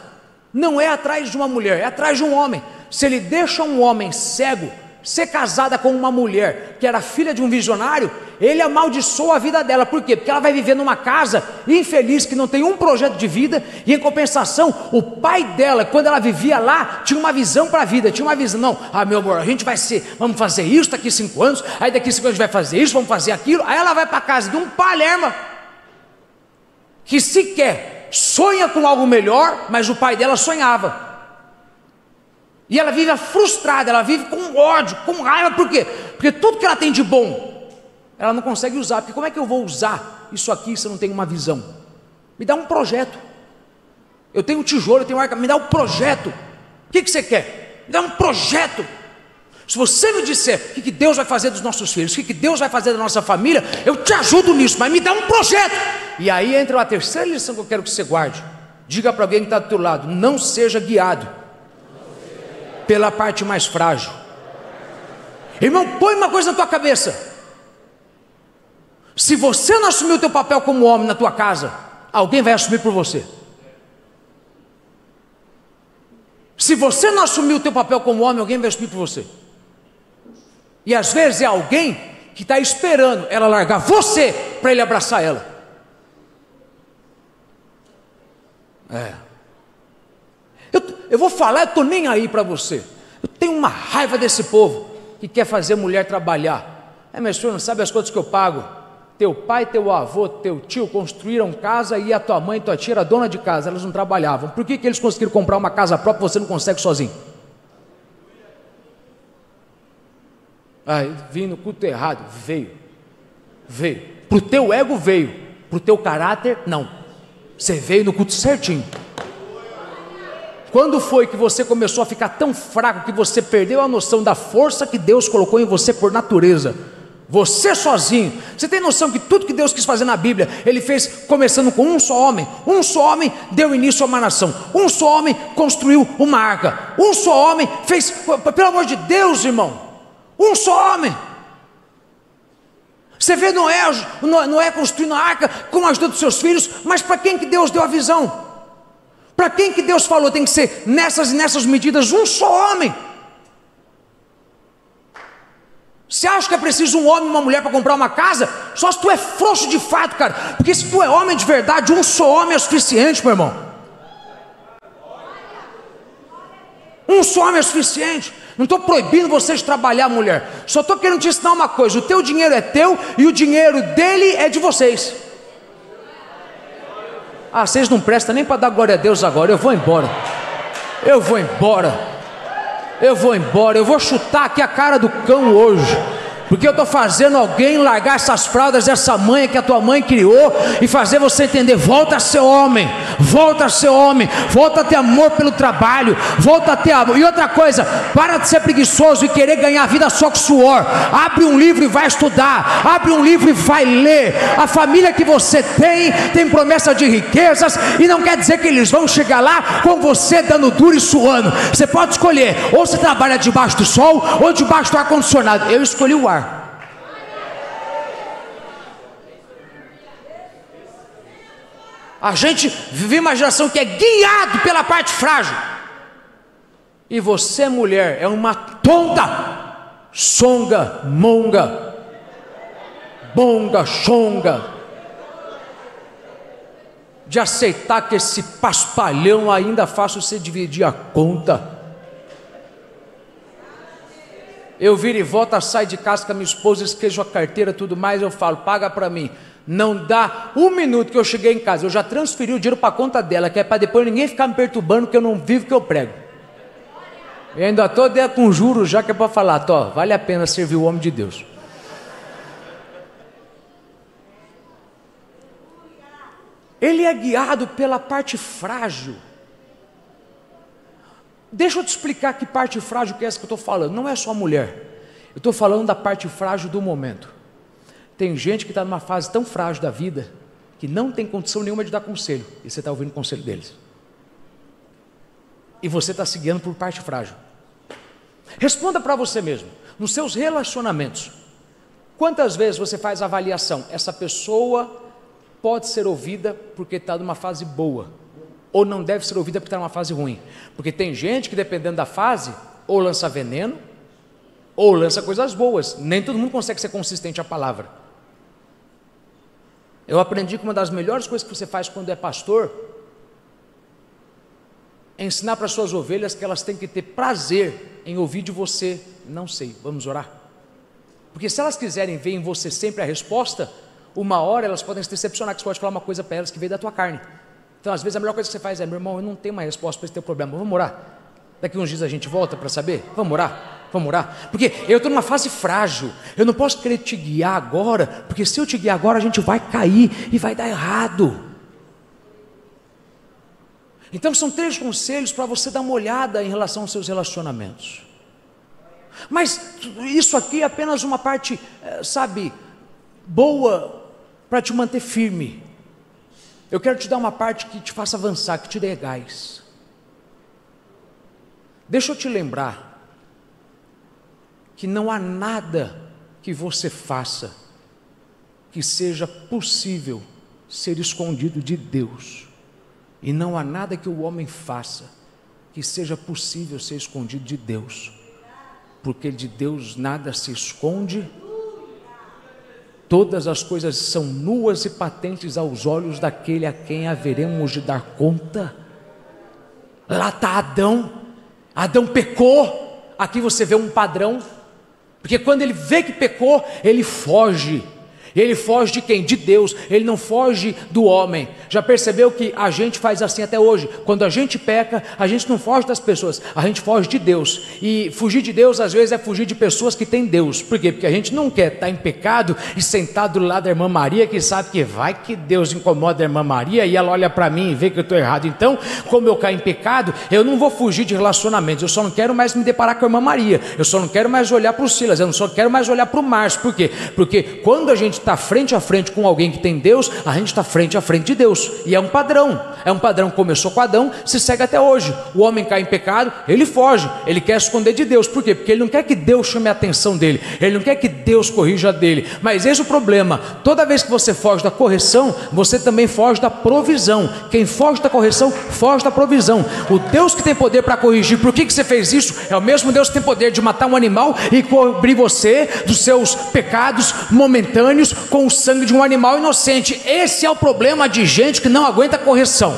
Não é atrás de uma mulher, é atrás de um homem. Se ele deixa um homem cego ser casada com uma mulher que era filha de um visionário, ele amaldiçoa a vida dela. Por quê? Porque ela vai viver numa casa infeliz, que não tem um projeto de vida, e em compensação, o pai dela, quando ela vivia lá, tinha uma visão para a vida, tinha uma visão, não, meu amor, a gente vai vamos fazer isso daqui 5 anos, aí daqui 5 anos a gente vai fazer isso, vamos fazer aquilo. Aí ela vai para a casa de um palerma, que sequer sonha com algo melhor, mas o pai dela sonhava. E ela vive frustrada, ela vive com ódio, com raiva. Por quê? Porque tudo que ela tem de bom, ela não consegue usar. Porque como é que eu vou usar isso aqui se eu não tenho uma visão? Me dá um projeto. Eu tenho um tijolo, eu tenho um arca, me dá um projeto. O que você quer? Me dá um projeto. Se você me disser o que Deus vai fazer dos nossos filhos, o que Deus vai fazer da nossa família, eu te ajudo nisso, mas me dá um projeto. E aí entra a terceira lição que eu quero que você guarde. Diga para alguém que está do teu lado: não seja guiado pela parte mais frágil. Irmão, põe uma coisa na tua cabeça: se você não assumir o teu papel como homem na tua casa, alguém vai assumir por você. Se você não assumir o teu papel como homem, alguém vai assumir por você. E às vezes é alguém que está esperando ela largar você para ele abraçar ela. Eu vou falar, eu estou nem aí para você. Eu tenho uma raiva desse povo que quer fazer mulher trabalhar. Mas senhor, não sabe as coisas que eu pago? Teu pai, teu avô, teu tio construíram casa, e a tua mãe e tua tia era dona de casa, elas não trabalhavam. Por que eles conseguiram comprar uma casa própria e você não consegue sozinho? Aí, vim no culto errado. Veio. Para o teu ego veio, para o teu caráter, não. Você veio no culto certinho. Quando foi que você começou a ficar tão fraco que você perdeu a noção da força que Deus colocou em você por natureza? Você sozinho. Você tem noção que tudo que Deus quis fazer na Bíblia, Ele fez começando com um só homem. Um só homem deu início a uma nação. Um só homem construiu uma arca. Um só homem fez, pelo amor de Deus, irmão, um só homem. Você vê Noé construindo a arca com a ajuda dos seus filhos, mas para quem que Deus deu a visão? Para quem que Deus falou, tem que ser nessas e nessas medidas, um só homem. Você acha que é preciso um homem e uma mulher para comprar uma casa? Só se tu é frouxo de fato, cara. Porque se tu é homem de verdade, um só homem é suficiente, meu irmão. Um só homem é suficiente. Não estou proibindo você de trabalhar, mulher. Só estou querendo te ensinar uma coisa: o teu dinheiro é teu e o dinheiro dele é de vocês. Ah, vocês não prestam nem para dar glória a Deus agora. Eu vou embora. Eu vou chutar aqui a cara do cão hoje, porque eu estou fazendo alguém largar essas fraldas dessa mãe que a tua mãe criou e fazer você entender: volta a ser homem, volta a ter amor pelo trabalho, volta a ter amor. E outra coisa, para de ser preguiçoso e querer ganhar a vida só com suor. Abre um livro e vai estudar, abre um livro e vai ler. A família que você tem promessa de riquezas, e não quer dizer que eles vão chegar lá com você dando duro e suando. Você pode escolher, ou você trabalha debaixo do sol ou debaixo do ar-condicionado. Eu escolhi o ar. A gente vive uma geração que é guiado pela parte frágil. E você, mulher, é uma tonta, songa, monga, bonga, chonga, de aceitar que esse paspalhão ainda faça você dividir a conta. Eu viro e volto, saio de casa com a minha esposa, esqueço a carteira, tudo mais, eu falo: paga para mim. Não dá um minuto que eu cheguei em casa, eu já transferi o dinheiro para a conta dela, que é para depois ninguém ficar me perturbando, que eu não vivo que eu prego. Eu ainda estou com juros já, que é para falar: tó, vale a pena servir o homem de Deus. Ele é guiado pela parte frágil. Deixa eu te explicar que parte frágil que é essa que eu estou falando. Não é só a mulher, eu estou falando da parte frágil do momento. Tem gente que está numa fase tão frágil da vida que não tem condição nenhuma de dar conselho, e você está ouvindo o conselho deles, e você está se guiando por parte frágil. Responda para você mesmo, nos seus relacionamentos, quantas vezes você faz avaliação: essa pessoa pode ser ouvida porque está numa fase boa, ou não deve ser ouvida porque está numa fase ruim? Porque tem gente que, dependendo da fase, ou lança veneno, ou lança coisas boas. Nem todo mundo consegue ser consistente à palavra. Eu aprendi que uma das melhores coisas que você faz quando é pastor é ensinar para as suas ovelhas que elas têm que ter prazer em ouvir de você: não sei, vamos orar. Porque se elas quiserem ver em você sempre a resposta, uma hora elas podem se decepcionar, que você pode falar uma coisa para elas que veio da tua carne. Então às vezes a melhor coisa que você faz é: meu irmão, eu não tenho uma resposta para esse teu problema, vamos orar. Daqui uns dias a gente volta para saber, vamos orar. Vamos orar, porque eu estou numa fase frágil, eu não posso querer te guiar agora, porque se eu te guiar agora a gente vai cair e vai dar errado. Então são 3 conselhos para você dar uma olhada em relação aos seus relacionamentos. Mas isso aqui é apenas uma parte, boa para te manter firme. Eu quero te dar uma parte que te faça avançar, que te dê gás. Deixa eu te lembrar que não há nada que você faça que seja possível ser escondido de Deus, e não há nada que o homem faça que seja possível ser escondido de Deus, porque de Deus nada se esconde. Todas as coisas são nuas e patentes aos olhos daquele a quem haveremos de dar conta. Lá está Adão pecou. Aqui você vê um padrão, porque quando ele vê que pecou, ele foge. E ele foge de quem? De Deus. Ele não foge do homem. Já percebeu que a gente faz assim até hoje? Quando a gente peca, a gente não foge das pessoas, a gente foge de Deus. E fugir de Deus às vezes é fugir de pessoas que têm Deus. Por quê? Porque a gente não quer estar em pecado e sentado do lado da irmã Maria, que sabe que vai que Deus incomoda a irmã Maria e ela olha para mim e vê que eu estou errado. Então, como eu caio em pecado, eu não vou fugir de relacionamentos. Eu só não quero mais me deparar com a irmã Maria. Eu só não quero mais olhar para o Silas. Eu só quero mais olhar para o Márcio. Por quê? Porque quando a gente está frente a frente com alguém que tem Deus, a gente está frente a frente de Deus. E é um padrão que começou com Adão, se segue até hoje. O homem cai em pecado, ele foge, ele quer esconder de Deus. Por quê? Porque ele não quer que Deus chame a atenção dele, ele não quer que Deus corrija dele. Mas esse é o problema: toda vez que você foge da correção, você também foge da provisão. Quem foge da correção, foge da provisão. O Deus que tem poder para corrigir, por que você fez isso? É o mesmo Deus que tem poder de matar um animal e cobrir você dos seus pecados momentâneos com o sangue de um animal inocente. Esse é o problema de gente que não aguenta correção.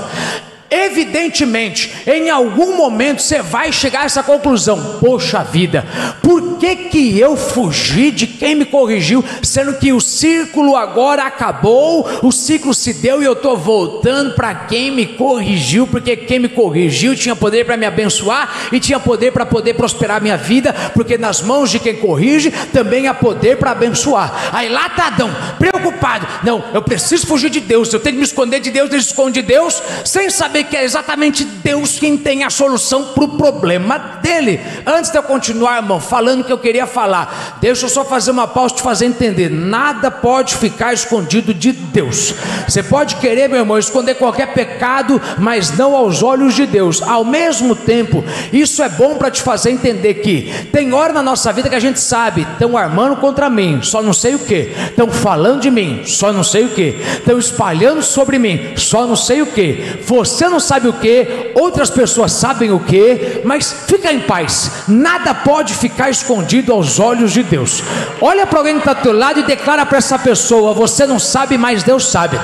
Evidentemente, em algum momento você vai chegar a essa conclusão: poxa vida, por que eu fugi de quem me corrigiu, sendo que o círculo agora acabou, o ciclo se deu e eu estou voltando para quem me corrigiu, porque quem me corrigiu tinha poder para me abençoar e tinha poder para poder prosperar a minha vida, porque nas mãos de quem corrige também há poder para abençoar. Aí lá está Adão, preocupado: não, eu preciso fugir de Deus, eu tenho que me esconder de Deus. Ele se esconde de Deus, sem saber que é exatamente Deus quem tem a solução para o problema dele. Antes de eu continuar, irmão, falando o que eu queria falar, deixa eu só fazer uma pausa, te fazer entender: nada pode ficar escondido de Deus. Você pode querer, meu irmão, esconder qualquer pecado, mas não aos olhos de Deus. Ao mesmo tempo, isso é bom para te fazer entender que tem hora na nossa vida que a gente sabe: estão armando contra mim, só não sei o que, estão falando de mim, só não sei o que, estão espalhando sobre mim, só não sei o que. Você não sabe o que, outras pessoas sabem o que, mas fica em paz, nada pode ficar escondido aos olhos de Deus. Olha para alguém que está ao teu lado e declara para essa pessoa: você não sabe, mas Deus sabe.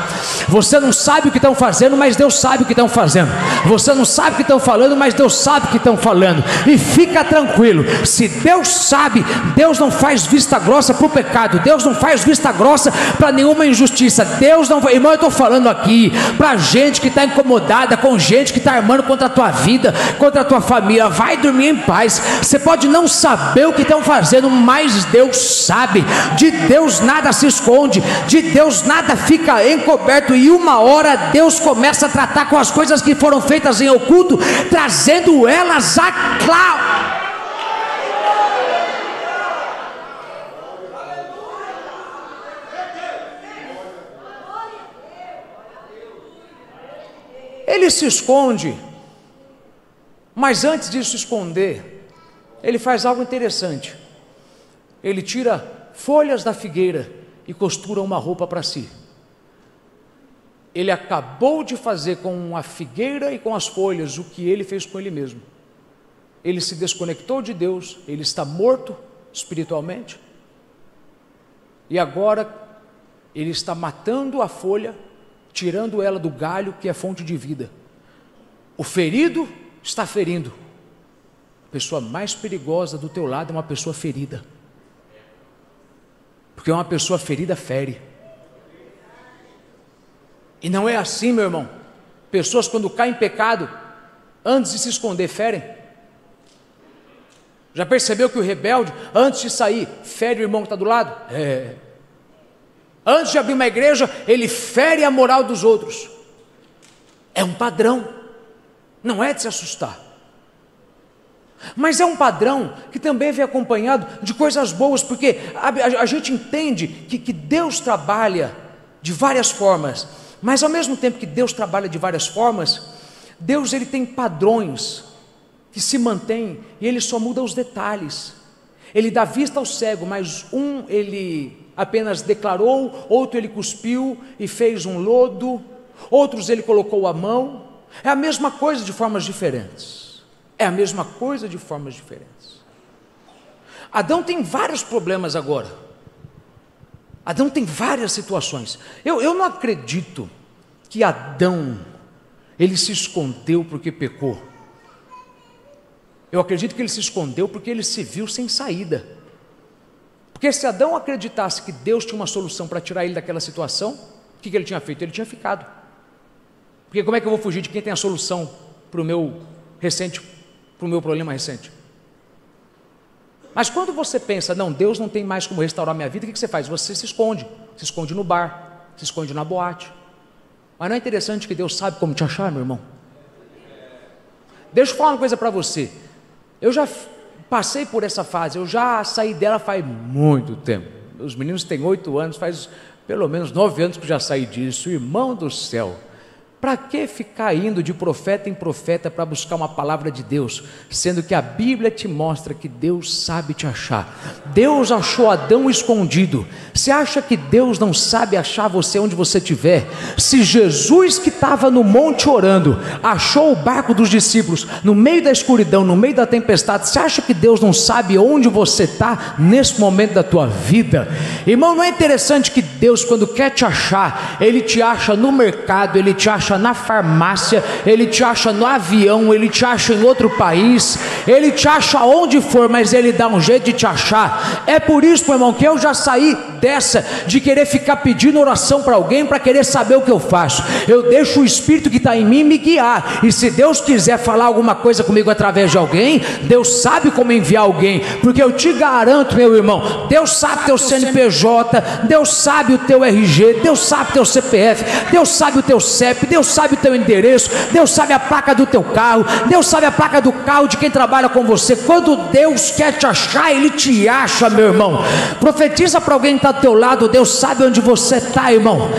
Você não sabe o que estão fazendo, mas Deus sabe o que estão fazendo. Você não sabe o que estão falando, mas Deus sabe o que estão falando. E fica tranquilo, se Deus sabe, Deus não faz vista grossa para o pecado, Deus não faz vista grossa para nenhuma injustiça. Deus não vai, irmão, eu estou falando aqui para gente que está incomodada com gente que está armando contra a tua vida, contra a tua família. Vai dormir em paz. Você pode não saber o que estão fazendo, mas Deus sabe. De Deus nada se esconde, de Deus nada fica encoberto, e uma hora Deus começa a tratar com as coisas que foram feitas em oculto, trazendo elas a claro. Ele se esconde, mas antes de se esconder, ele faz algo interessante. Ele tira folhas da figueira e costura uma roupa para si. Ele acabou de fazer com a figueira e com as folhas o que ele fez com ele mesmo. Ele se desconectou de Deus, ele está morto espiritualmente, e agora ele está matando a folha, tirando ela do galho que é fonte de vida. O ferido está ferindo. A pessoa mais perigosa do teu lado é uma pessoa ferida, porque uma pessoa ferida fere. E não é assim, meu irmão. Pessoas, quando caem em pecado, antes de se esconder, ferem. Já percebeu que o rebelde, antes de sair, fere o irmão que está do lado? Antes de abrir uma igreja, ele fere a moral dos outros. É um padrão, não é de se assustar. Mas é um padrão que também vem acompanhado de coisas boas, porque a gente entende que Deus trabalha de várias formas, mas ao mesmo tempo que Deus trabalha de várias formas, Deus ele tem padrões que se mantêm, e ele só muda os detalhes. Ele dá vista ao cego, mas um ele apenas declarou, outro ele cuspiu e fez um lodo, outros ele colocou a mão. É a mesma coisa de formas diferentes. É a mesma coisa de formas diferentes. Adão tem vários problemas agora. Adão tem várias situações. Eu não acredito que Adão ele se escondeu porque pecou. Eu acredito que ele se escondeu porque ele se viu sem saída. Porque se Adão acreditasse que Deus tinha uma solução para tirar ele daquela situação, o que ele tinha feito? Ele tinha ficado. Porque como é que eu vou fugir de quem tem a solução para o meu problema recente? Mas quando você pensa, não, Deus não tem mais como restaurar minha vida, o que você faz? Você se esconde no bar, se esconde na boate. Mas não é interessante que Deus sabe como te achar, meu irmão? Deixa eu falar uma coisa para você. Eu já passei por essa fase, eu já saí dela faz muito tempo. Os meninos têm 8 anos, faz pelo menos 9 anos que já saí disso. Irmão do céu, para que ficar indo de profeta em profeta para buscar uma palavra de Deus, sendo que a Bíblia te mostra que Deus sabe te achar? Deus achou Adão escondido. Você acha que Deus não sabe achar você onde você estiver? Se Jesus, que estava no monte orando, achou o barco dos discípulos no meio da escuridão, no meio da tempestade, você acha que Deus não sabe onde você está nesse momento da tua vida? Irmão, não é interessante que Deus, quando quer te achar, Ele te acha no mercado, Ele te acha na farmácia, Ele te acha no avião, Ele te acha em outro país, Ele te acha onde for, mas Ele dá um jeito de te achar. É por isso, meu irmão, que eu já saí dessa, de querer ficar pedindo oração para alguém, para querer saber o que eu faço. Eu deixo o Espírito que está em mim me guiar, e se Deus quiser falar alguma coisa comigo através de alguém, Deus sabe como enviar alguém, porque eu te garanto, meu irmão, Deus sabe teu CNPJ, Deus sabe o teu RG, Deus sabe teu CPF, Deus sabe o teu CEP, Deus sabe o teu endereço, Deus sabe a placa do teu carro, Deus sabe a placa do carro de quem trabalha com você. Quando Deus quer te achar, Ele te acha, meu irmão. Profetiza para alguém que está do teu lado, Deus sabe onde você está, irmão.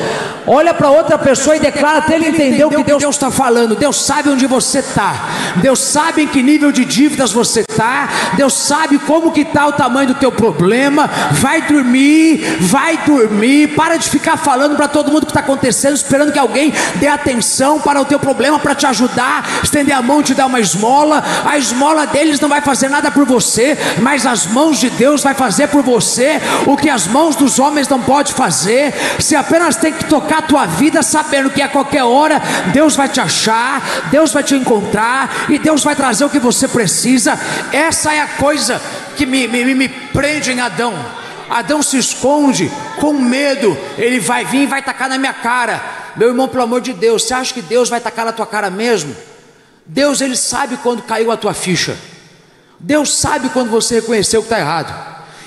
Olha para outra pessoa e declara até ele entender o que Deus está falando. Deus sabe onde você está, Deus sabe em que nível de dívidas você está, Deus sabe como que está o tamanho do teu problema. Vai dormir, para de ficar falando para todo mundo o que está acontecendo, esperando que alguém dê atenção para o teu problema, para te ajudar, estender a mão e te dar uma esmola. A esmola deles não vai fazer nada por você, mas as mãos de Deus vai fazer por você o que as mãos dos homens não podem fazer. Você apenas tem que tocar a tua vida sabendo que a qualquer hora Deus vai te achar, Deus vai te encontrar e Deus vai trazer o que você precisa. Essa é a coisa que me prende em Adão. Adão se esconde com medo, ele vai vir e vai tacar na minha cara. Meu irmão, pelo amor de Deus, você acha que Deus vai tacar na tua cara mesmo? Deus, Ele sabe quando caiu a tua ficha, Deus sabe quando você reconheceu que está errado,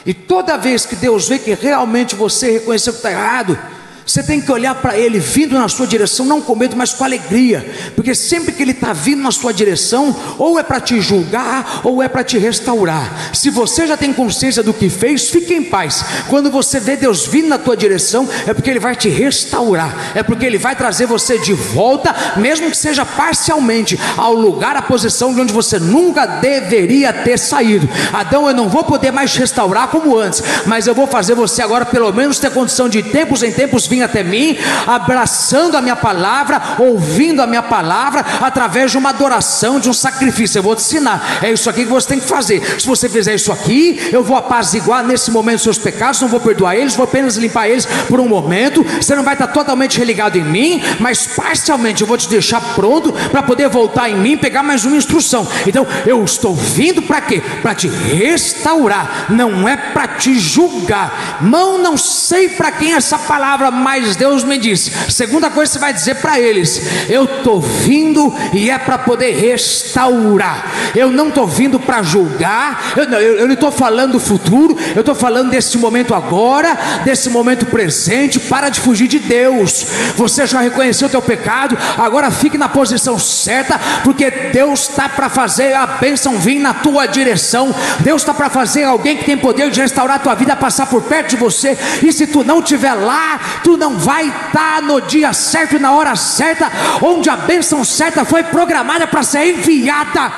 e toda vez que Deus vê que realmente você reconheceu que está errado, você tem que olhar para Ele vindo na sua direção, não com medo, mas com alegria, porque sempre que Ele está vindo na sua direção, ou é para te julgar, ou é para te restaurar. Se você já tem consciência do que fez, fique em paz. Quando você vê Deus vindo na tua direção, é porque Ele vai te restaurar, é porque Ele vai trazer você de volta, mesmo que seja parcialmente, ao lugar, à posição de onde você nunca deveria ter saído. Adão, eu não vou poder mais te restaurar como antes, mas eu vou fazer você agora pelo menos ter condição de tempos em tempos vir até mim, abraçando a minha palavra, ouvindo a minha palavra, através de uma adoração, de um sacrifício. Eu vou te ensinar, é isso aqui que você tem que fazer. Se você fizer isso aqui, eu vou apaziguar nesse momento os seus pecados, não vou perdoar eles, vou apenas limpar eles por um momento. Você não vai estar totalmente religado em mim, mas parcialmente eu vou te deixar pronto para poder voltar em mim, pegar mais uma instrução. Então eu estou vindo para quê? Para te restaurar, não é para te julgar. Não sei para quem essa palavra, mas Deus me disse. Segunda coisa que você vai dizer para eles: eu estou vindo e é para poder restaurar. Eu não estou vindo para julgar, eu não estou falando do futuro, eu estou falando desse momento agora, desse momento presente. Para de fugir de Deus. Você já reconheceu o teu pecado, agora fique na posição certa, porque Deus está para fazer a bênção vir na tua direção. Deus está para fazer alguém que tem poder de restaurar a tua vida passar por perto de você, e se tu não estiver lá, tu não vai estar no dia certo e na hora certa, onde a bênção certa foi programada para ser enviada.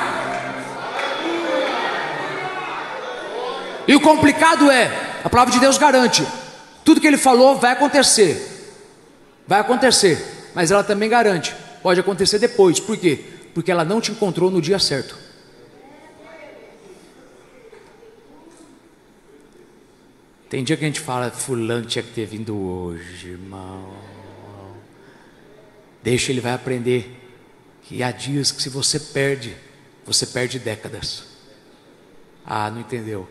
E o complicado é, a palavra de Deus garante, tudo que Ele falou vai acontecer, mas ela também garante, pode acontecer depois. Por quê? Porque ela não te encontrou no dia certo. Tem dia que a gente fala, fulano tinha que ter vindo hoje, irmão. Deixa, ele vai aprender que há dias que se você perde décadas. Não entendeu.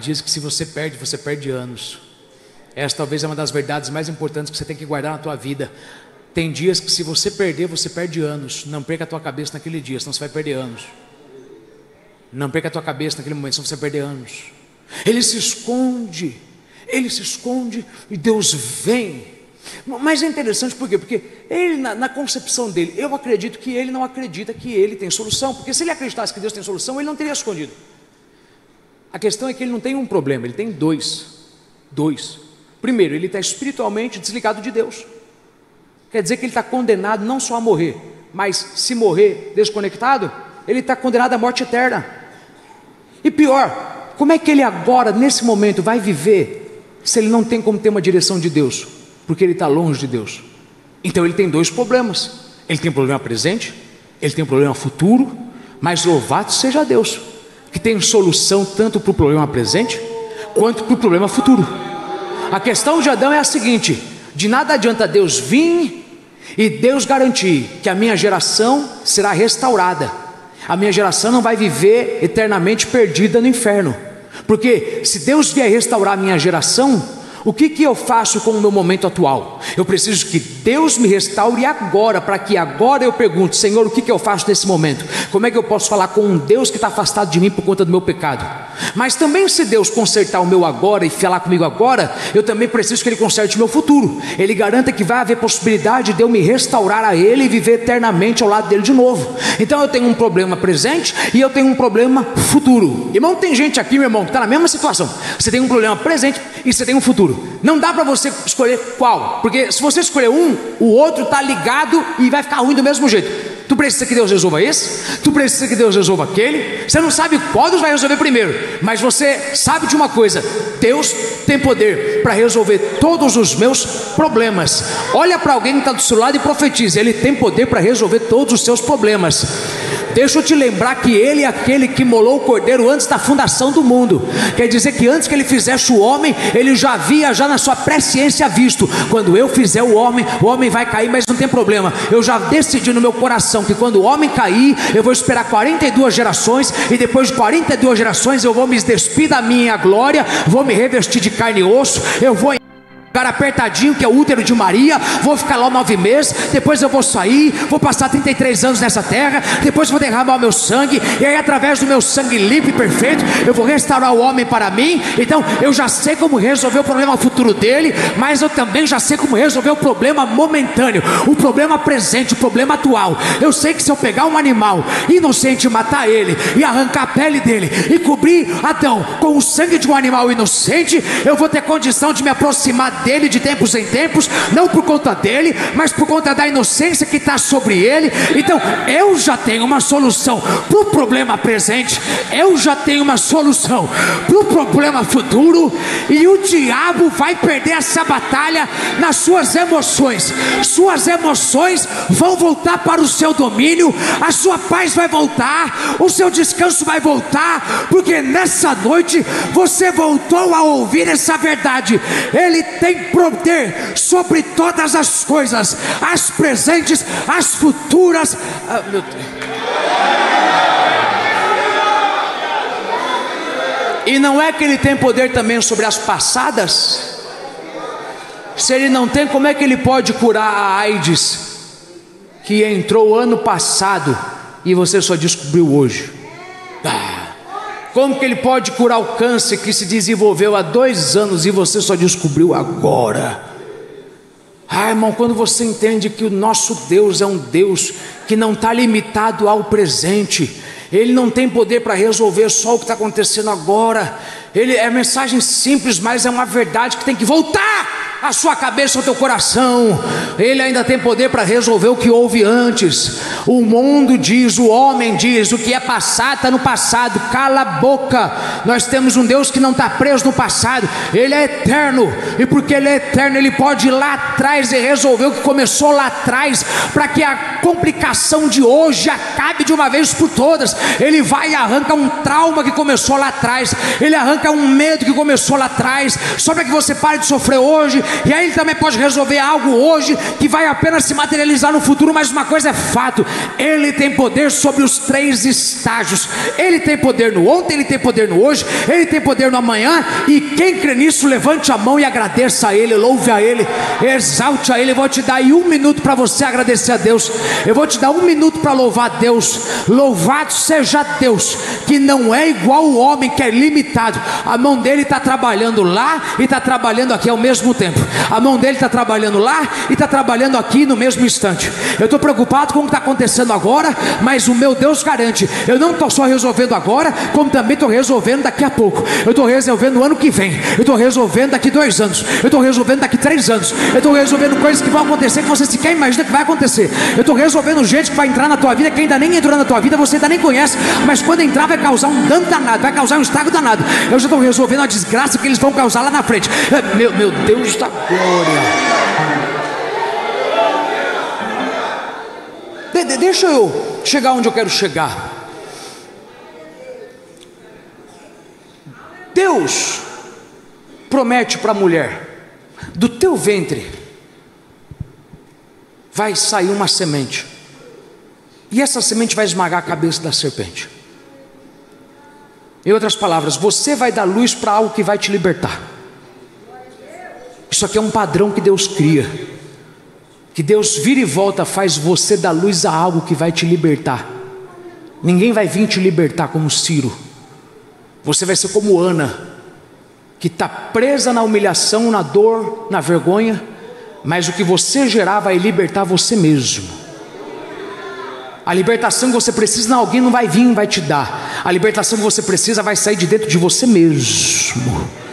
Diz que se você perde anos. Essa talvez é uma das verdades mais importantes que você tem que guardar na tua vida. Tem dias que se você perder, você perde anos. Não perca a tua cabeça naquele dia, senão você vai perder anos. Não perca a tua cabeça naquele momento, senão você vai perder anos. Ele se esconde e Deus vem. Mas é interessante por quê? Porque ele, na concepção dele, eu acredito que ele não acredita que ele tem solução. Porque se ele acreditasse que Deus tem solução, ele não teria escondido. A questão é que ele não tem um problema, ele tem dois. Primeiro, ele está espiritualmente desligado de Deus. Quer dizer que ele está condenado não só a morrer, mas se morrer desconectado, ele está condenado à morte eterna. E pior, como é que ele agora, nesse momento, vai viver se ele não tem como ter uma direção de Deus? Porque ele está longe de Deus. Então ele tem dois problemas. Ele tem um problema presente, ele tem um problema futuro, mas louvado seja Deus, que tem solução tanto para o problema presente, quanto para o problema futuro. A questão de Adão é a seguinte: de nada adianta Deus vir e Deus garantir que a minha geração será restaurada. A minha geração não vai viver eternamente perdida no inferno. Porque se Deus vier restaurar a minha geração, o que eu faço com o meu momento atual? Eu preciso que Deus me restaure agora, para que agora eu pergunte: Senhor, o que eu faço nesse momento? Como é que eu posso falar com um Deus que está afastado de mim por conta do meu pecado? Mas também, se Deus consertar o meu agora e falar comigo agora, eu também preciso que Ele conserte o meu futuro. Ele garanta que vai haver possibilidade de eu me restaurar a Ele e viver eternamente ao lado dele de novo. Então eu tenho um problema presente e eu tenho um problema futuro. Irmão, tem gente aqui, meu irmão, que está na mesma situação. Você tem um problema presente e você tem um futuro. Não dá para você escolher qual, porque se você escolher um, o outro está ligado e vai ficar ruim do mesmo jeito. Tu precisa que Deus resolva esse, tu precisa que Deus resolva aquele. Você não sabe qual Deus vai resolver primeiro, mas você sabe de uma coisa: Deus tem poder para resolver todos os meus problemas. Olha para alguém que está do seu lado e profetiza: Ele tem poder para resolver todos os seus problemas. Deixa eu te lembrar que Ele é aquele que molou o cordeiro antes da fundação do mundo. Quer dizer que antes que Ele fizesse o homem, Ele já havia, já na sua presciência, visto: quando eu fizer o homem vai cair, mas não tem problema. Eu já decidi no meu coração que quando o homem cair, eu vou esperar 42 gerações, e depois de 42 gerações eu vou me despir da minha glória, vou me revestir de carne e osso, eu vou lugar apertadinho, que é o útero de Maria, vou ficar lá 9 meses, depois eu vou sair, vou passar 33 anos nessa terra, depois vou derramar o meu sangue, e aí através do meu sangue livre e perfeito, eu vou restaurar o homem para mim. Então eu já sei como resolver o problema futuro dele, mas eu também já sei como resolver o problema momentâneo, o problema presente, o problema atual. Eu sei que se eu pegar um animal inocente, matar ele, e arrancar a pele dele, e cobrir Adão com o sangue de um animal inocente, eu vou ter condição de me aproximar dele de tempos em tempos, não por conta dele, mas por conta da inocência que está sobre ele. Então eu já tenho uma solução para o problema presente, eu já tenho uma solução para o problema futuro, e o diabo vai perder essa batalha nas suas emoções. Suas emoções vão voltar para o seu domínio, a sua paz vai voltar, o seu descanso vai voltar, porque nessa noite você voltou a ouvir essa verdade: Ele tem poder sobre todas as coisas, as presentes, as futuras. Meu Deus. E não é que Ele tem poder também sobre as passadas? Se Ele não tem, como é que Ele pode curar a AIDS, que entrou ano passado e você só descobriu hoje? Como que Ele pode curar o câncer que se desenvolveu há 2 anos e você só descobriu agora? Irmão, quando você entende que o nosso Deus é um Deus que não está limitado ao presente, Ele não tem poder para resolver só o que está acontecendo agora. É mensagem simples, mas é uma verdade que tem que voltar a sua cabeça, ao teu coração. Ele ainda tem poder para resolver o que houve antes. O mundo diz, o homem diz, o que é passado está no passado. Cala a boca. Nós temos um Deus que não está preso no passado. Ele é eterno, e porque Ele é eterno, Ele pode ir lá atrás e resolver o que começou lá atrás, para que complicação de hoje acabe de uma vez por todas. Ele vai e arranca um trauma que começou lá atrás, ele arranca um medo que começou lá atrás, só para que você pare de sofrer hoje. E aí ele também pode resolver algo hoje que vai apenas se materializar no futuro. Mas uma coisa é fato: ele tem poder sobre os 3 estágios. Ele tem poder no ontem, ele tem poder no hoje, ele tem poder no amanhã. E quem crê nisso, levante a mão e agradeça a ele, louve a ele, exalte a ele. Eu vou te dar aí 1 minuto para você agradecer a Deus. Eu vou te dar 1 minuto para louvar a Deus. Louvado seja Deus, que não é igual o homem, que é limitado. A mão dele está trabalhando lá e está trabalhando aqui ao mesmo tempo. A mão dele está trabalhando lá e está trabalhando aqui no mesmo instante. Eu estou preocupado com o que está acontecendo agora, mas o meu Deus garante: eu não estou só resolvendo agora, como também estou resolvendo daqui a pouco. Eu estou resolvendo no ano que vem, eu estou resolvendo daqui 2 anos, eu estou resolvendo daqui 3 anos, eu estou resolvendo coisas que vão acontecer que você sequer imagina que vai acontecer. Eu estou resolvendo gente que vai entrar na tua vida, que ainda nem entrou na tua vida, você ainda nem conhece, mas quando entrar vai causar um dano danado, vai causar um estrago danado. Eu já estou resolvendo a desgraça que eles vão causar lá na frente. Meu Deus da glória. Deixa eu chegar onde eu quero chegar. Deus promete para a mulher: do teu ventre vai sair uma semente, e essa semente vai esmagar a cabeça da serpente. Em outras palavras, você vai dar luz para algo que vai te libertar. Isso aqui é um padrão que Deus cria, que Deus vira e volta, faz você dar luz a algo que vai te libertar. Ninguém vai vir te libertar como Ciro. Você vai ser como Ana, que está presa na humilhação, na dor, na vergonha, mas o que você gerar vai libertar você mesmo. A libertação que você precisa, alguém não vai vir e vai te dar. A libertação que você precisa vai sair de dentro de você mesmo.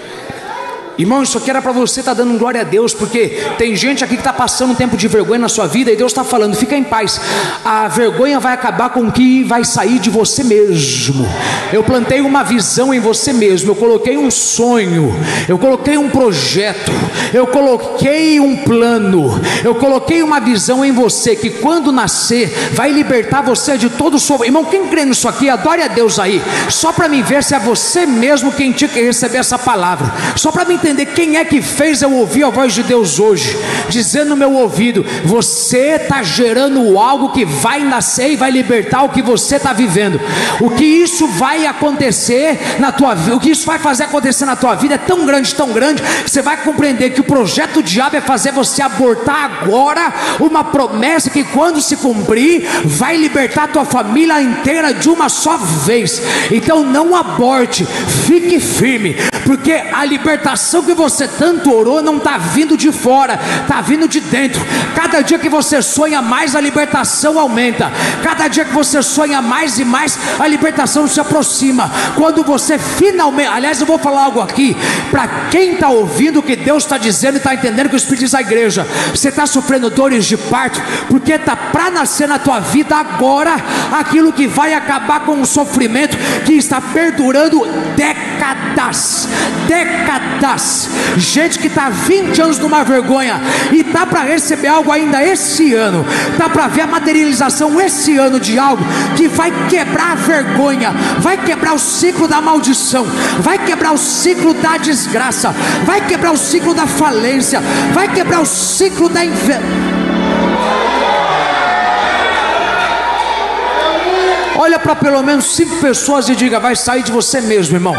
Irmão, isso aqui era para você estar dando glória a Deus, porque tem gente aqui que está passando um tempo de vergonha na sua vida, e Deus está falando: fica em paz, a vergonha vai acabar com o que vai sair de você mesmo. Eu plantei uma visão em você mesmo, eu coloquei um sonho, eu coloquei um projeto, eu coloquei um plano, eu coloquei uma visão em você, que quando nascer, vai libertar você de todo o sofrimento. Irmão, quem crê nisso aqui, adore a Deus aí, só para mim ver se é você mesmo quem tinha que receber essa palavra, só para mim entender quem é que fez eu ouvir a voz de Deus hoje, dizendo no meu ouvido: você está gerando algo que vai nascer e vai libertar o que você está vivendo. O que isso vai acontecer na tua vida, o que isso vai fazer acontecer na tua vida é tão grande, que você vai compreender que o projeto do diabo é fazer você abortar agora uma promessa que, quando se cumprir, vai libertar a tua família inteira de uma só vez. Então não aborte, fique firme, porque a libertação que você tanto orou não está vindo de fora, está vindo de dentro. Cada dia que você sonha mais, a libertação aumenta. Cada dia que você sonha mais e mais, a libertação se aproxima. Quando você finalmente, aliás, eu vou falar algo aqui para quem está ouvindo o que Deus está dizendo e está entendendo o que o Espírito diz à igreja: você está sofrendo dores de parto, porque está para nascer na tua vida agora aquilo que vai acabar com um sofrimento que está perdurando décadas. Gente que está 20 anos numa vergonha e está para receber algo ainda esse ano, está para ver a materialização esse ano de algo que vai quebrar a vergonha, vai quebrar o ciclo da maldição, vai quebrar o ciclo da desgraça, vai quebrar o ciclo da falência, vai quebrar o ciclo da inveja. Olha para pelo menos 5 pessoas e diga: vai sair de você mesmo, irmão,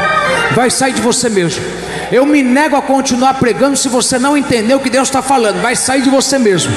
vai sair de você mesmo. Eu me nego a continuar pregando se você não entender o que Deus está falando. Vai sair de você mesmo.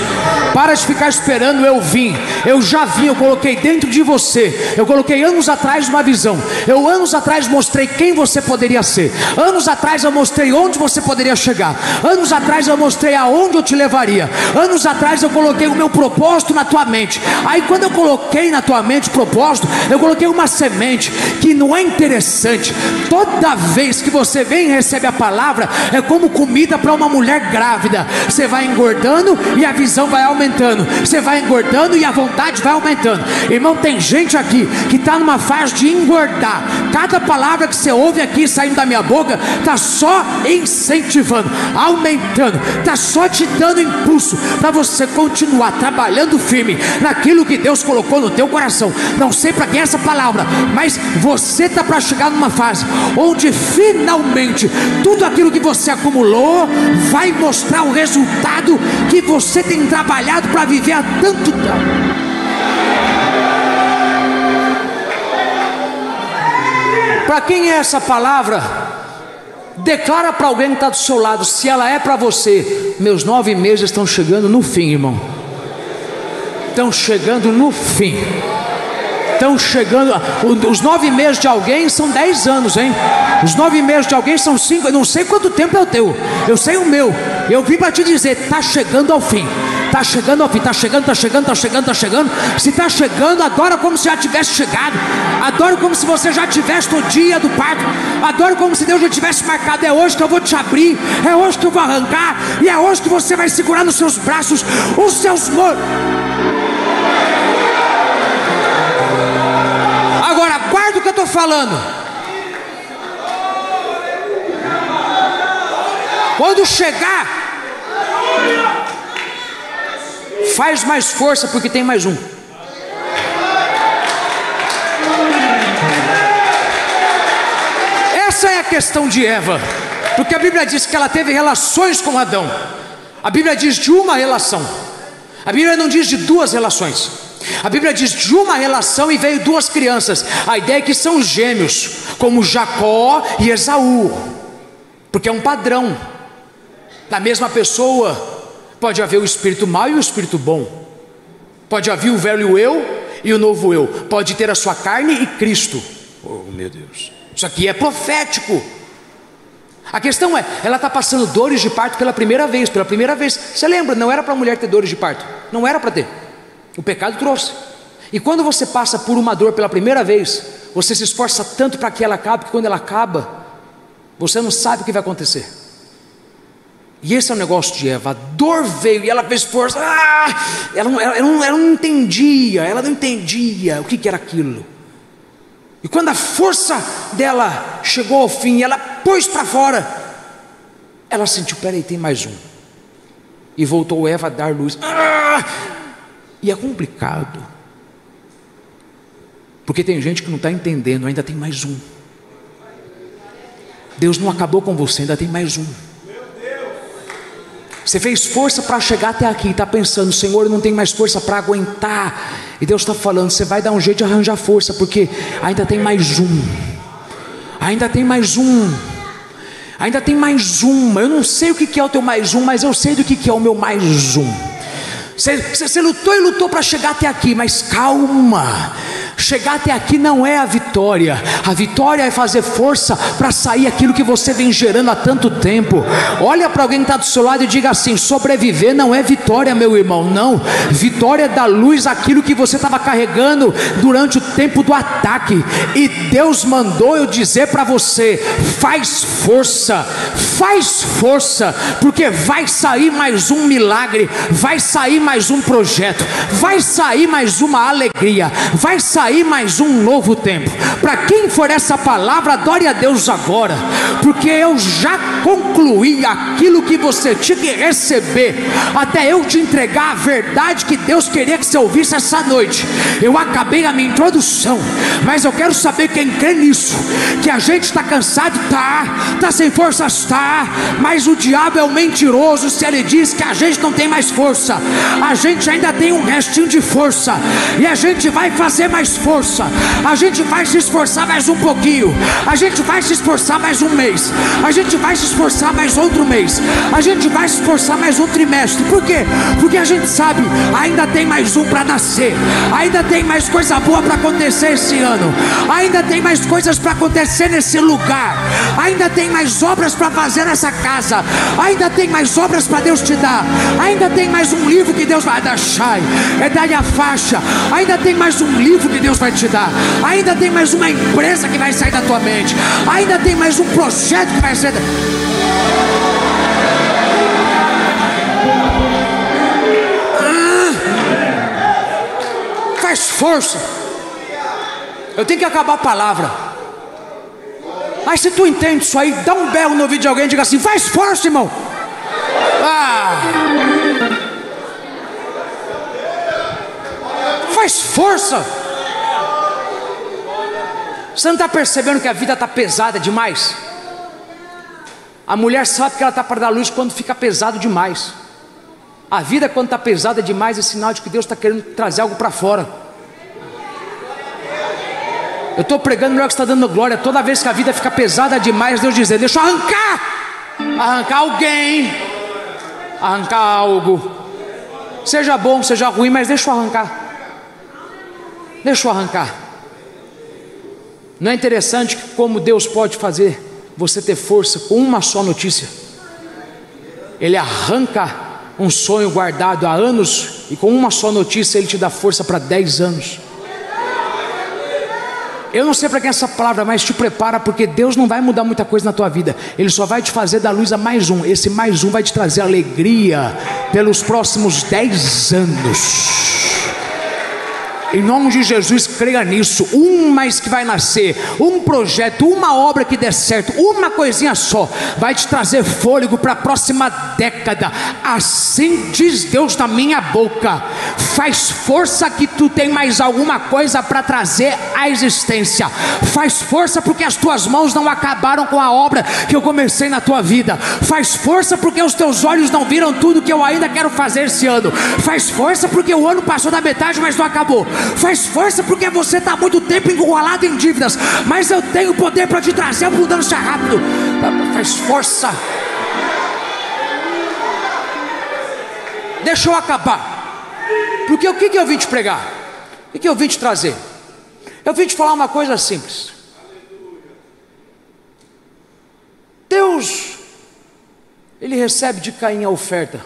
Para de ficar esperando eu vim. Eu já vim, eu coloquei dentro de você. Eu coloquei anos atrás uma visão. Eu anos atrás mostrei quem você poderia ser. Anos atrás eu mostrei onde você poderia chegar. Anos atrás eu mostrei aonde eu te levaria. Anos atrás eu coloquei o meu propósito na tua mente. Aí quando eu coloquei na tua mente o propósito, eu coloquei uma semente que não é interessante. Toda vez que você vem e recebe a palavra, palavra é como comida para uma mulher grávida. Você vai engordando e a visão vai aumentando, você vai engordando e a vontade vai aumentando. Irmão, tem gente aqui que está numa fase de engordar. Cada palavra que você ouve aqui saindo da minha boca está só incentivando, aumentando, está só te dando impulso para você continuar trabalhando firme naquilo que Deus colocou no teu coração. Não sei para quem é essa palavra, mas você está para chegar numa fase onde finalmente tudo aquilo que você acumulou vai mostrar o resultado que você tem trabalhado para viver há tanto tempo. Para quem é essa palavra? Declara para alguém que está do seu lado, se ela é para você: meus 9 meses estão chegando no fim, irmão. Estão chegando no fim. Estão chegando. Os 9 meses de alguém são 10 anos, hein? Os 9 meses de alguém são 5. Eu não sei quanto tempo é o teu, eu sei o meu. Eu vim para te dizer: está chegando ao fim. Está chegando ao fim, está chegando, está chegando, está chegando, está chegando. Se está chegando, adora como se já tivesse chegado. Adora como se você já tivesse no dia do parto. Adora como se Deus já tivesse marcado: é hoje que eu vou te abrir, é hoje que eu vou arrancar, e é hoje que você vai segurar nos seus braços os seus mortos. Agora, guarda o que eu estou falando. Quando chegar, faz mais força, porque tem mais um. Essa é a questão de Eva, porque a Bíblia diz que ela teve relações com Adão. A Bíblia diz de uma relação. A Bíblia não diz de 2 relações. A Bíblia diz de uma relação e veio 2 crianças. A ideia é que são gêmeos, como Jacó e Esaú, porque é um padrão. Na mesma pessoa pode haver o espírito mau e o espírito bom. Pode haver o velho eu e o novo eu. Pode ter a sua carne e Cristo. Oh, meu Deus. Isso aqui é profético. A questão é, ela está passando dores de parto pela primeira vez. Pela primeira vez. Você lembra? Não era para a mulher ter dores de parto. Não era para ter. O pecado trouxe. E quando você passa por uma dor pela primeira vez, você se esforça tanto para que ela acabe, que quando ela acaba, você não sabe o que vai acontecer. E esse é o negócio de Eva. A dor veio e ela fez força. Ela não entendia o que era aquilo. E quando a força dela chegou ao fim, ela pôs para fora, ela sentiu: peraí, tem mais um. E voltou Eva a dar luz. E é complicado, porque tem gente que não está entendendo. Ainda tem mais um. Deus não acabou com você, ainda tem mais um. Você fez força para chegar até aqui, está pensando: Senhor, eu não tenho mais força para aguentar. E Deus está falando: você vai dar um jeito de arranjar força, porque ainda tem mais um. Ainda tem mais um. Ainda tem mais um. Eu não sei o que é o teu mais um, mas eu sei do que é o meu mais um. Você lutou e lutou para chegar até aqui, mas calma. Chegar até aqui não é a vitória. A vitória é fazer força para sair aquilo que você vem gerando há tanto tempo. Olha para alguém que está do seu lado e diga assim: sobreviver não é vitória, meu irmão. Não, vitória é dar luz àquilo que você estava carregando durante o tempo do ataque. E Deus mandou eu dizer para você: faz força, porque vai sair mais um milagre, vai sair mais um projeto, vai sair mais uma alegria, vai sair mais um novo tempo. Para quem for essa palavra, adore a Deus agora, porque eu já concluí aquilo que você tinha que receber, até eu te entregar a verdade que Deus queria que você ouvisse essa noite. Eu acabei a minha introdução, mas eu quero saber quem crê nisso, que a gente está cansado, está sem forças, mas o diabo é um mentiroso se ele diz que a gente não tem mais força. A gente ainda tem um restinho de força, e a gente vai fazer mais força. A gente vai se esforçar mais um pouquinho, a gente vai se esforçar mais um mês, a gente vai se esforçar mais outro mês, a gente vai se esforçar mais um trimestre. Por quê? Porque a gente sabe, ainda tem mais um para nascer, ainda tem mais coisa boa para acontecer esse ano, ainda tem mais coisas para acontecer nesse lugar, ainda tem mais obras para fazer fazer nessa casa, ainda tem mais obras para Deus te dar, ainda tem mais um livro que Deus vai dar, dar a faixa, ainda tem mais um livro que Deus vai te dar, ainda tem mais uma empresa que vai sair da tua mente, ainda tem mais um projeto que vai sair faz força. Eu tenho que acabar a palavra. Mas se tu entende isso aí, dá um berro no ouvido de alguém e diga assim: faz força, irmão. Faz força. Você não está percebendo que a vida está pesada demais? A mulher sabe que ela está para dar luz quando fica pesado demais. A vida, quando está pesada demais, é sinal de que Deus está querendo trazer algo para fora. Eu estou pregando melhor que está dando glória. Toda vez que a vida fica pesada demais, Deus diz: deixa eu arrancar alguém, arrancar algo, seja bom, seja ruim, mas deixa eu arrancar. Não é interessante como Deus pode fazer você ter força com uma só notícia? Ele arranca um sonho guardado há anos, e com uma só notícia Ele te dá força para 10 anos. Eu não sei para quem é essa palavra, mas te prepara, porque Deus não vai mudar muita coisa na tua vida. Ele só vai te fazer dar luz a mais um. Esse mais um vai te trazer alegria pelos próximos 10 anos. Em nome de Jesus, creia nisso. Um mais que vai nascer, um projeto, uma obra que der certo, uma coisinha só, vai te trazer fôlego para a próxima década. Assim diz Deus na minha boca. Faz força que tu tem mais alguma coisa para trazer à existência. Faz força porque as tuas mãos não acabaram com a obra que eu comecei na tua vida. Faz força porque os teus olhos não viram tudo que eu ainda quero fazer esse ano. Faz força porque o ano passou da metade, mas não acabou. Faz força porque você está há muito tempo encurralado em dívidas, mas eu tenho poder para te trazer abundância rápido. Faz força. Deixa eu acabar, porque o que eu vim te pregar? O que eu vim te trazer? Eu vim te falar uma coisa simples. Deus, Ele recebe de Caim a oferta.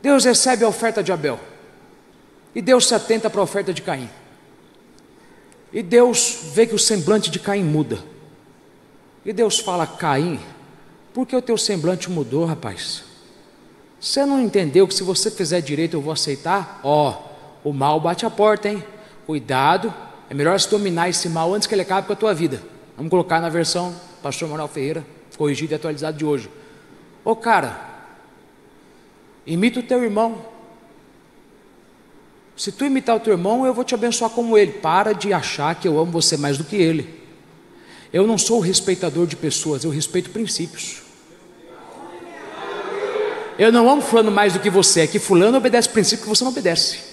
Deus recebe a oferta de Abel. E Deus se atenta para a oferta de Caim. E Deus vê que o semblante de Caim muda. E Deus fala: Caim, por que o teu semblante mudou, rapaz? Você não entendeu que se você fizer direito eu vou aceitar? O mal bate a porta, hein? Cuidado, é melhor se dominar esse mal antes que ele acabe com a tua vida. Vamos colocar na versão Pastor Manuel Ferreira, corrigida e atualizada de hoje. Cara, imita o teu irmão. Se tu imitar o teu irmão, eu vou te abençoar como ele. Para de achar que eu amo você mais do que ele. Eu não sou o respeitador de pessoas, eu respeito princípios. Eu não amo fulano mais do que você, é que fulano obedece princípio que você não obedece.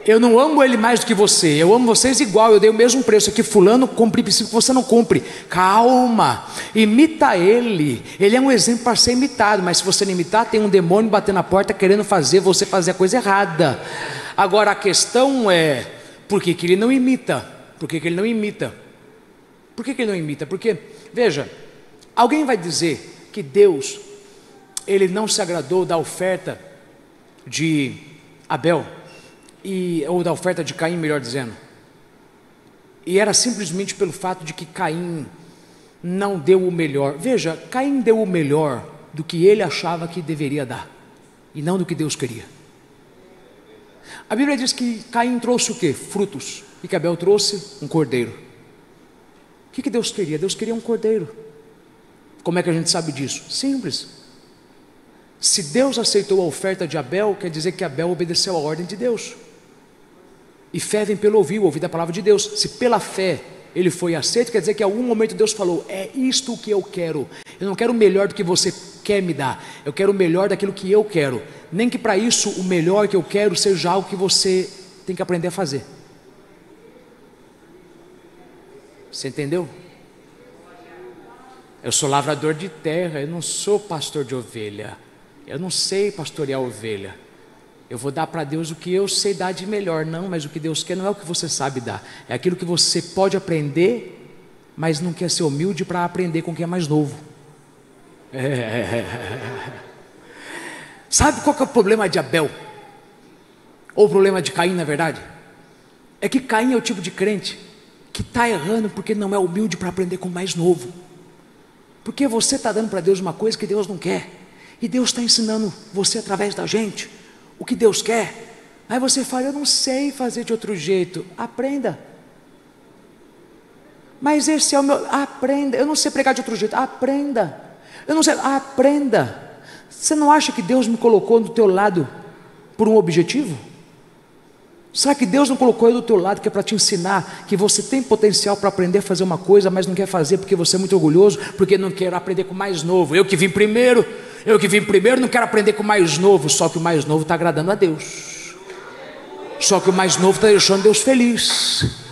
Eu não amo ele mais do que você, eu amo vocês igual, eu dei o mesmo preço. Aqui fulano cumpre princípio que você não cumpre. Calma, imita ele. Ele é um exemplo para ser imitado, mas se você não imitar, tem um demônio batendo na porta querendo fazer você fazer a coisa errada. Agora a questão é: por que ele não imita? Por que ele não imita? Por que ele não imita? Porque, veja, alguém vai dizer que Deus, Ele não se agradou da oferta de Abel, ou da oferta de Caim, melhor dizendo, e era simplesmente pelo fato de que Caim não deu o melhor. Veja, Caim deu o melhor do que ele achava que deveria dar, e não do que Deus queria. A Bíblia diz que Caim trouxe o quê? Frutos, e que Abel trouxe um cordeiro. O que Deus queria? Deus queria um cordeiro. Como é que a gente sabe disso? Simples. Se Deus aceitou a oferta de Abel, quer dizer que Abel obedeceu a ordem de Deus. E fé vem pelo ouvir da palavra de Deus. Se pela fé ele foi aceito, quer dizer que em algum momento Deus falou: é isto que eu quero. Eu não quero o melhor do que você quer me dar, eu quero o melhor daquilo que eu quero. Nem que para isso o melhor que eu quero seja algo que você tem que aprender a fazer. Você entendeu? Eu sou lavrador de terra, eu não sou pastor de ovelha. Eu não sei pastorear ovelha. Eu vou dar para Deus o que eu sei dar de melhor. Não, mas o que Deus quer não é o que você sabe dar, é aquilo que você pode aprender mas não quer ser humilde para aprender com quem é mais novo. Sabe qual que é o problema de Abel? Ou o problema de Caim, na verdade? É que Caim é o tipo de crente que está errando porque não é humilde para aprender com o mais novo. Porque você está dando para Deus uma coisa que Deus não quer, e Deus está ensinando você através da gente o que Deus quer. Aí você fala: eu não sei fazer de outro jeito. Aprenda. Mas esse é o meu. Aprenda. Eu não sei pregar de outro jeito. Aprenda. Eu não sei. Aprenda. Você não acha que Deus me colocou do teu lado por um objetivo? Será que Deus não colocou ele do teu lado que é para te ensinar que você tem potencial para aprender a fazer uma coisa, mas não quer fazer porque você é muito orgulhoso, porque não quer aprender com o mais novo? Eu que vim primeiro não quero aprender com o mais novo. Só que o mais novo está agradando a Deus, só que o mais novo está deixando Deus feliz.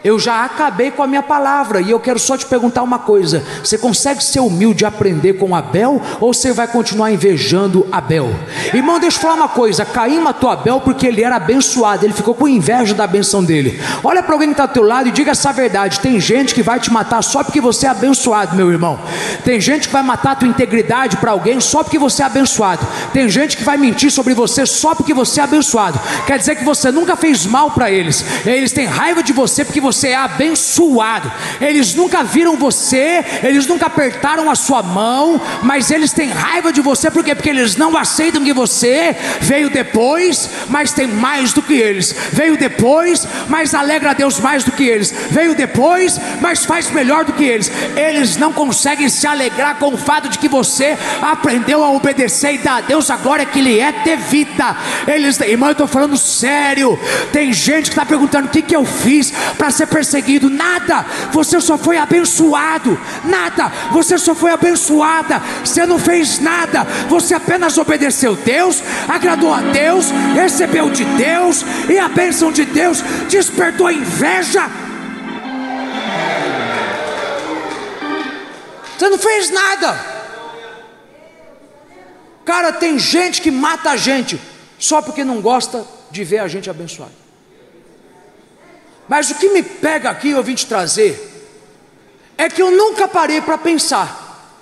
Eu já acabei com a minha palavra e eu quero só te perguntar uma coisa: você consegue ser humilde e aprender com Abel, ou você vai continuar invejando Abel? Irmão, deixa eu falar uma coisa: Caim matou Abel porque ele era abençoado, ele ficou com inveja da benção dele. Olha para alguém que está ao teu lado e diga essa verdade: tem gente que vai te matar só porque você é abençoado, meu irmão. Tem gente que vai matar a tua integridade para alguém só porque você é abençoado. Tem gente que vai mentir sobre você só porque você é abençoado. Quer dizer que você nunca fez mal para eles. Eles têm raiva de você porque você é abençoado. Eles nunca viram você, eles nunca apertaram a sua mão, mas eles têm raiva de você. Por quê? Porque eles não aceitam que você veio depois, mas tem mais do que eles. Veio depois, mas alegra a Deus mais do que eles. Veio depois, mas faz melhor do que eles. Eles não conseguem se alegrar com o fato de que você aprendeu a obedecer e dar a Deus a glória que lhe é devida. Eles, irmão, eu estou falando sério. Tem gente que está perguntando: o que eu fiz para ser perseguido? Nada, você só foi abençoado. Nada, você só foi abençoada. Você não fez nada, você apenas obedeceu Deus, agradou a Deus, recebeu de Deus, e a bênção de Deus despertou a inveja. Você não fez nada. Cara, tem gente que mata a gente só porque não gosta de ver a gente abençoado. Mas o que me pega aqui, eu vim te trazer, é que eu nunca parei para pensar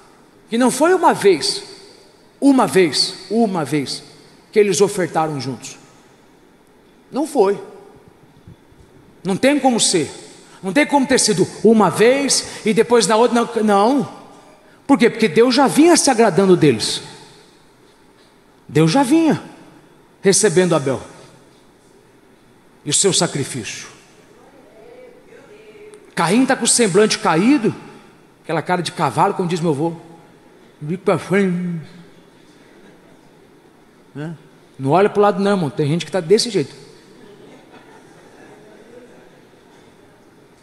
que não foi uma vez que eles ofertaram juntos. Não foi. Não tem como ser. Não tem como ter sido uma vez e depois na outra. Não. Por quê? Porque Deus já vinha se agradando deles. Deus já vinha recebendo Abel e o seu sacrifício. Caim está com o semblante caído, aquela cara de cavalo, como diz meu avô, bico para frente, né? Não olha para o lado não, irmão. Tem gente que está desse jeito.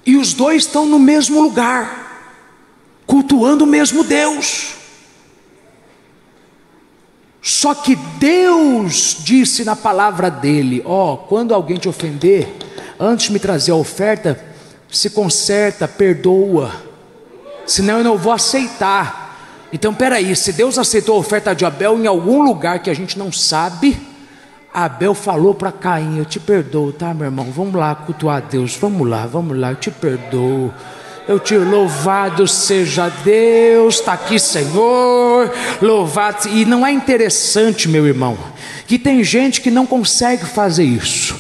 E os dois estão no mesmo lugar, cultuando o mesmo Deus. Só que Deus disse na palavra dele: quando alguém te ofender, antes de me trazer a oferta, se conserta, perdoa, senão eu não vou aceitar. Então peraí, se Deus aceitou a oferta de Abel em algum lugar que a gente não sabe, Abel falou para Caim: eu te perdoo, tá, meu irmão? Vamos lá cultuar a Deus, vamos lá, eu te perdoo. Eu te louvado seja Deus, está aqui, Senhor, louvado. E não é interessante, meu irmão, que tem gente que não consegue fazer isso.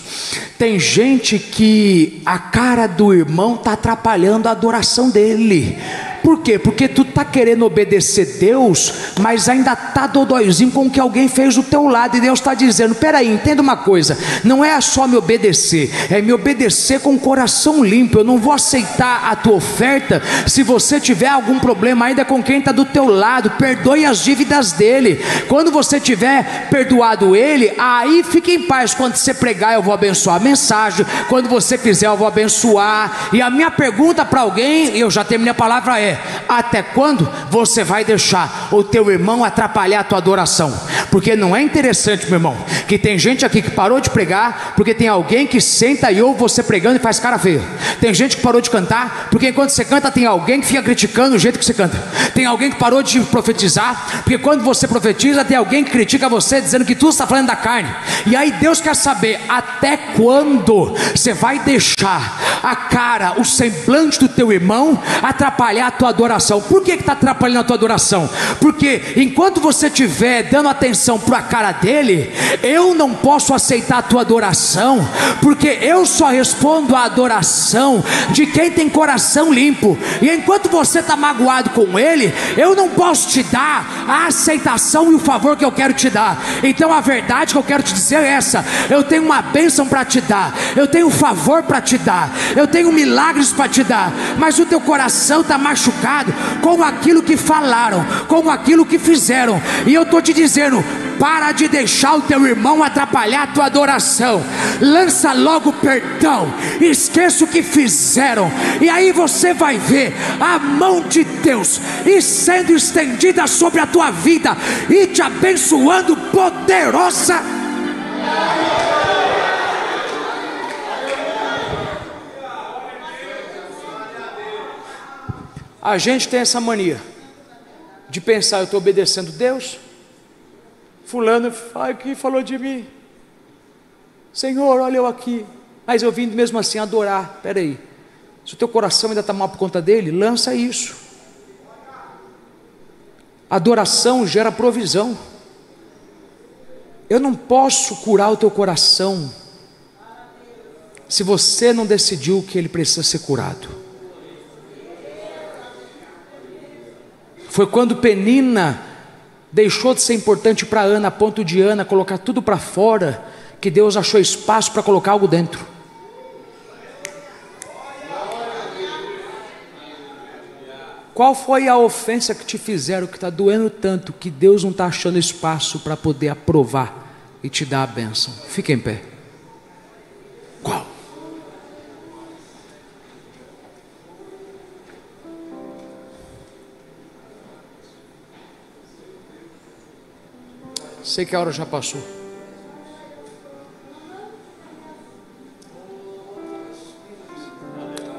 Tem gente que a cara do irmão está atrapalhando a adoração dele. Por quê? Porque tu está querendo obedecer Deus, mas ainda está dodóizinho com o que alguém fez do teu lado. E Deus está dizendo: peraí, entenda uma coisa, não é só me obedecer, é me obedecer com o coração limpo. Eu não vou aceitar a tua oferta se você tiver algum problema ainda com quem está do teu lado. Perdoe as dívidas dele. Quando você tiver perdoado ele, aí fique em paz. Quando você pregar, eu vou abençoar a mensagem. Quando você fizer, eu vou abençoar. E a minha pergunta para alguém, eu já terminei a palavra, é: até quando você vai deixar o teu irmão atrapalhar a tua adoração? Porque não é interessante, meu irmão, que tem gente aqui que parou de pregar porque tem alguém que senta e ouve você pregando e faz cara feia. Tem gente que parou de cantar porque enquanto você canta tem alguém que fica criticando o jeito que você canta. Tem alguém que parou de profetizar porque quando você profetiza tem alguém que critica você dizendo que tu está falando da carne. E aí Deus quer saber até quando você vai deixar a cara, o semblante do teu irmão atrapalhar a tua adoração. Por que está atrapalhando a tua adoração? Porque enquanto você estiver dando atenção para a cara dele, eu não posso aceitar a tua adoração, porque eu só respondo à adoração de quem tem coração limpo. E enquanto você está magoado com ele, eu não posso te dar a aceitação e o favor que eu quero te dar. Então a verdade que eu quero te dizer é essa: eu tenho uma bênção para te dar, eu tenho um favor para te dar, eu tenho milagres para te dar, mas o teu coração está machucado com aquilo que falaram, com aquilo que fizeram. E eu estou te dizendo: para de deixar o teu irmão atrapalhar a tua adoração. Lança logo perdão, esqueça o que fizeram, e aí você vai ver a mão de Deus e sendo estendida sobre a tua vida e te abençoando poderosa. A gente tem essa mania de pensar: eu estou obedecendo Deus, fulano que falou de mim, Senhor, olha eu aqui, mas eu vim mesmo assim adorar. Espera aí, se o teu coração ainda está mal por conta dele, lança isso. Adoração gera provisão. Eu não posso curar o teu coração se você não decidiu que ele precisa ser curado. Foi quando Penina deixou de ser importante para Ana, a ponto de Ana colocar tudo para fora, que Deus achou espaço para colocar algo dentro. Qual foi a ofensa que te fizeram que está doendo tanto, que Deus não está achando espaço para poder aprovar e te dar a bênção? Fique em pé. Qual? Sei que a hora já passou.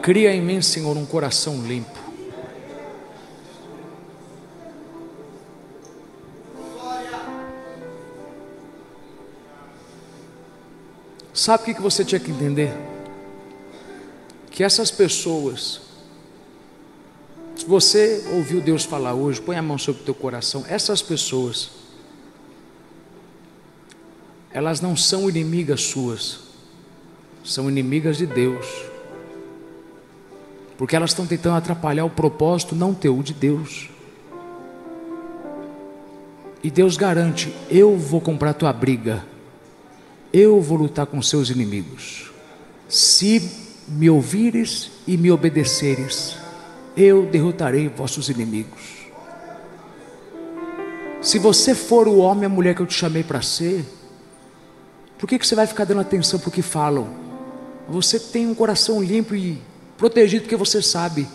Cria em mim, Senhor, um coração limpo. Sabe o que você tinha que entender? Que essas pessoas, se você ouviu Deus falar hoje, põe a mão sobre o teu coração. Essas pessoas, elas não são inimigas suas, são inimigas de Deus, porque elas estão tentando atrapalhar o propósito não teu, o de Deus. E Deus garante: eu vou comprar tua briga, eu vou lutar com seus inimigos. Se me ouvires e me obedeceres, eu derrotarei vossos inimigos. Se você for o homem e a mulher que eu te chamei para ser, por que você vai ficar dando atenção para o que falam? Você tem um coração limpo e protegido, porque você sabe,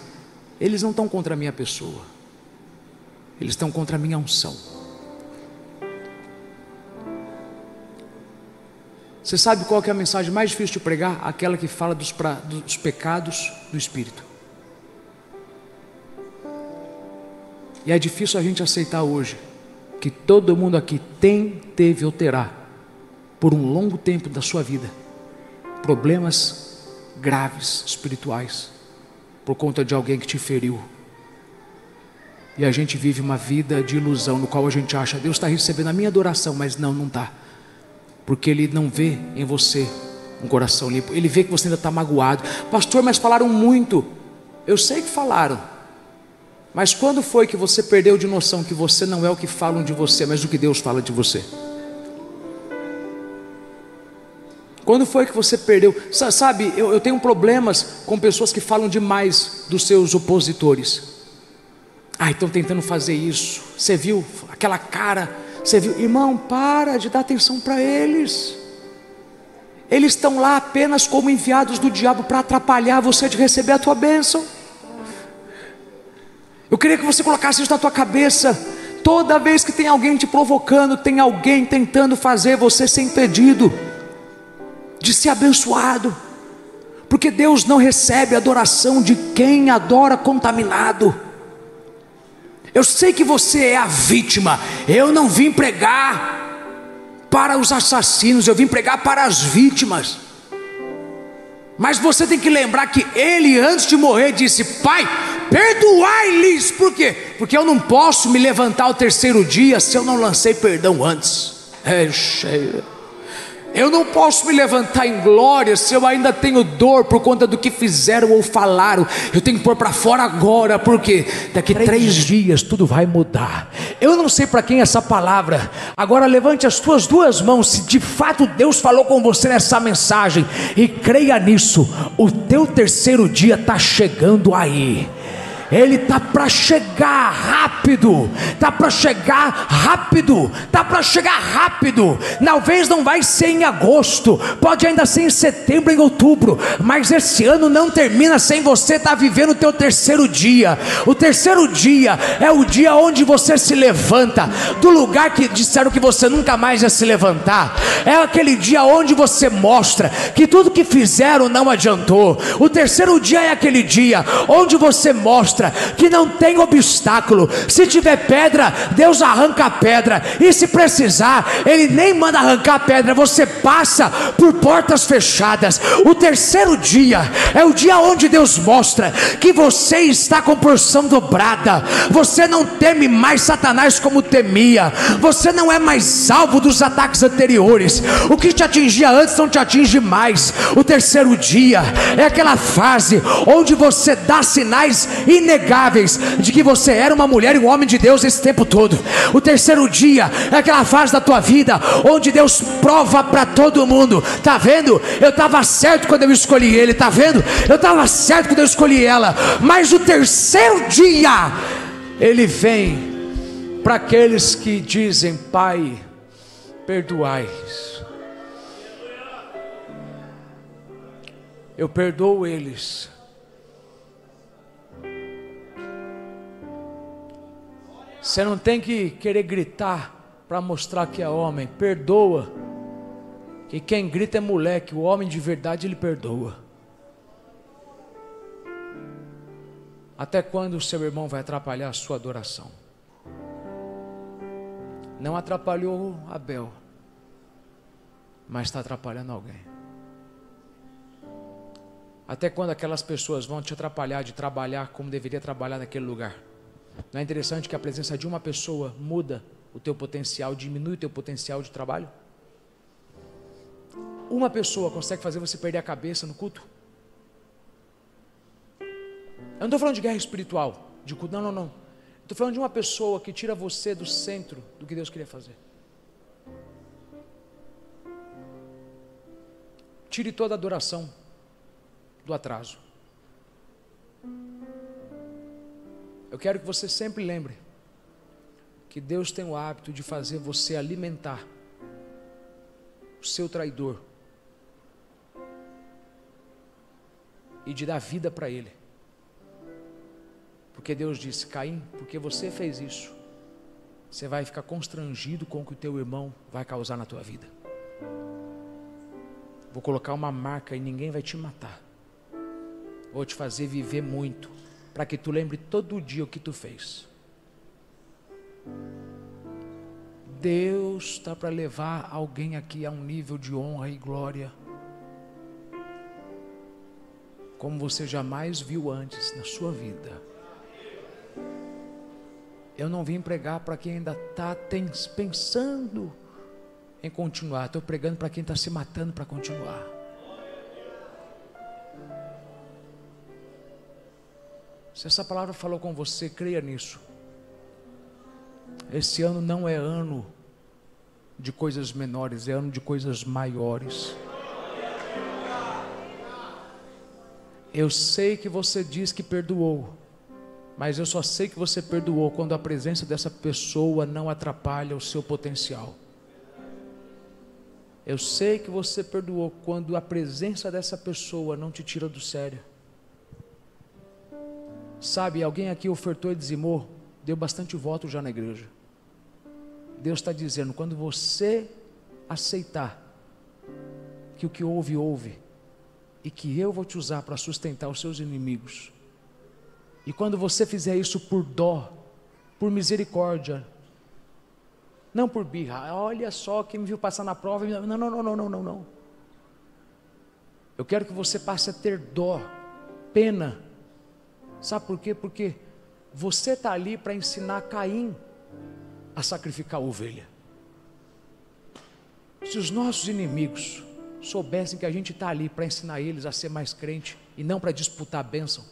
eles não estão contra a minha pessoa, eles estão contra a minha unção. Você sabe qual que é a mensagem mais difícil de pregar? Aquela que fala dos pecados do Espírito. E é difícil a gente aceitar hoje que todo mundo aqui tem, teve ou terá, por um longo tempo da sua vida, problemas graves espirituais, por conta de alguém que te feriu. E a gente vive uma vida de ilusão, no qual a gente acha: Deus está recebendo a minha adoração, mas não está, porque Ele não vê em você um coração limpo. Ele vê que você ainda está magoado. Pastor, mas falaram muito. Eu sei que falaram, mas quando foi que você perdeu de noção que você não é o que falam de você, mas o que Deus fala de você? Quando foi que você perdeu? Sabe, eu tenho problemas com pessoas que falam demais dos seus opositores. Estão tentando fazer isso. Você viu aquela cara? Você viu? Irmão, para de dar atenção para eles. Eles estão lá apenas como enviados do diabo para atrapalhar você de receber a tua bênção. Eu queria que você colocasse isso na tua cabeça. Toda vez que tem alguém te provocando, tem alguém tentando fazer você ser impedido de ser abençoado, porque Deus não recebe adoração de quem adora contaminado. Eu sei que você é a vítima. Eu não vim pregar para os assassinos, eu vim pregar para as vítimas. Mas você tem que lembrar que ele, antes de morrer, disse: Pai, perdoai-lhes. Por quê? Porque eu não posso me levantar ao terceiro dia se eu não lancei perdão antes. Eu não posso me levantar em glória se eu ainda tenho dor por conta do que fizeram ou falaram. Eu tenho que pôr para fora agora, porque daqui 3 dias tudo vai mudar. Eu não sei para quem é essa palavra. Agora levante as tuas 2 mãos, se de fato Deus falou com você nessa mensagem, e creia nisso. O teu terceiro dia está chegando aí. Ele está para chegar rápido, está para chegar rápido, está para chegar rápido. Talvez não vai ser em agosto, pode ainda ser em setembro, em outubro, mas esse ano não termina sem você estar vivendo o teu terceiro dia. O terceiro dia é o dia onde você se levanta do lugar que disseram que você nunca mais ia se levantar. É aquele dia onde você mostra que tudo que fizeram não adiantou. O terceiro dia é aquele dia onde você mostra que não tem obstáculo. Se tiver pedra, Deus arranca a pedra, e se precisar, Ele nem manda arrancar a pedra, você passa por portas fechadas. O terceiro dia é o dia onde Deus mostra que você está com porção dobrada. Você não teme mais Satanás como temia. Você não é mais alvo dos ataques anteriores. O que te atingia antes não te atinge mais. O terceiro dia é aquela fase onde você dá sinais inegáveis de que você era uma mulher e um homem de Deus esse tempo todo. O terceiro dia é aquela fase da tua vida onde Deus prova para todo mundo: tá vendo? Eu estava certo quando eu escolhi ele, tá vendo? Eu estava certo quando eu escolhi ela. Mas o terceiro dia ele vem para aqueles que dizem: Pai, perdoai-os. Eu perdoo eles. Você não tem que querer gritar para mostrar que é homem. Perdoa, que quem grita é moleque. O homem de verdade, ele perdoa. Até quando o seu irmão vai atrapalhar a sua adoração? Não atrapalhou Abel, mas está atrapalhando alguém. Até quando aquelas pessoas vão te atrapalhar de trabalhar como deveria trabalhar naquele lugar? Não é interessante que a presença de uma pessoa muda o teu potencial, diminui o teu potencial de trabalho? Uma pessoa consegue fazer você perder a cabeça no culto? Eu não estou falando de guerra espiritual, de culto, não. Estou falando de uma pessoa que tira você do centro do que Deus queria fazer. Tire toda a adoração do atraso. Eu quero que você sempre lembre que Deus tem o hábito de fazer você alimentar o seu traidor e de dar vida para ele. Porque Deus disse: Caim, porque você fez isso, você vai ficar constrangido com o que o teu irmão vai causar na tua vida. Vou colocar uma marca e ninguém vai te matar. Vou te fazer viver muito, para que tu lembre todo dia o que tu fez. Deus está para levar alguém aqui a um nível de honra e glória como você jamais viu antes na sua vida. Eu não vim pregar para quem ainda está pensando em continuar. Estou pregando para quem está se matando para continuar. Se essa palavra falou com você, creia nisso. Esse ano não é ano de coisas menores, é ano de coisas maiores. Eu sei que você diz que perdoou, mas eu só sei que você perdoou quando a presença dessa pessoa não atrapalha o seu potencial. Eu sei que você perdoou quando a presença dessa pessoa não te tira do sério. Sabe, alguém aqui ofertou e dizimou, deu bastante voto já na igreja. Deus está dizendo: quando você aceitar que o que ouve, ouve, e que eu vou te usar para sustentar os seus inimigos, e quando você fizer isso por dó, por misericórdia, não por birra, olha só quem me viu passar na prova, não. Eu quero que você passe a ter dó, pena. Sabe por quê? Porque você está ali para ensinar Caim a sacrificar a ovelha. Se os nossos inimigos soubessem que a gente está ali para ensinar eles a ser mais crente e não para disputar a bênção,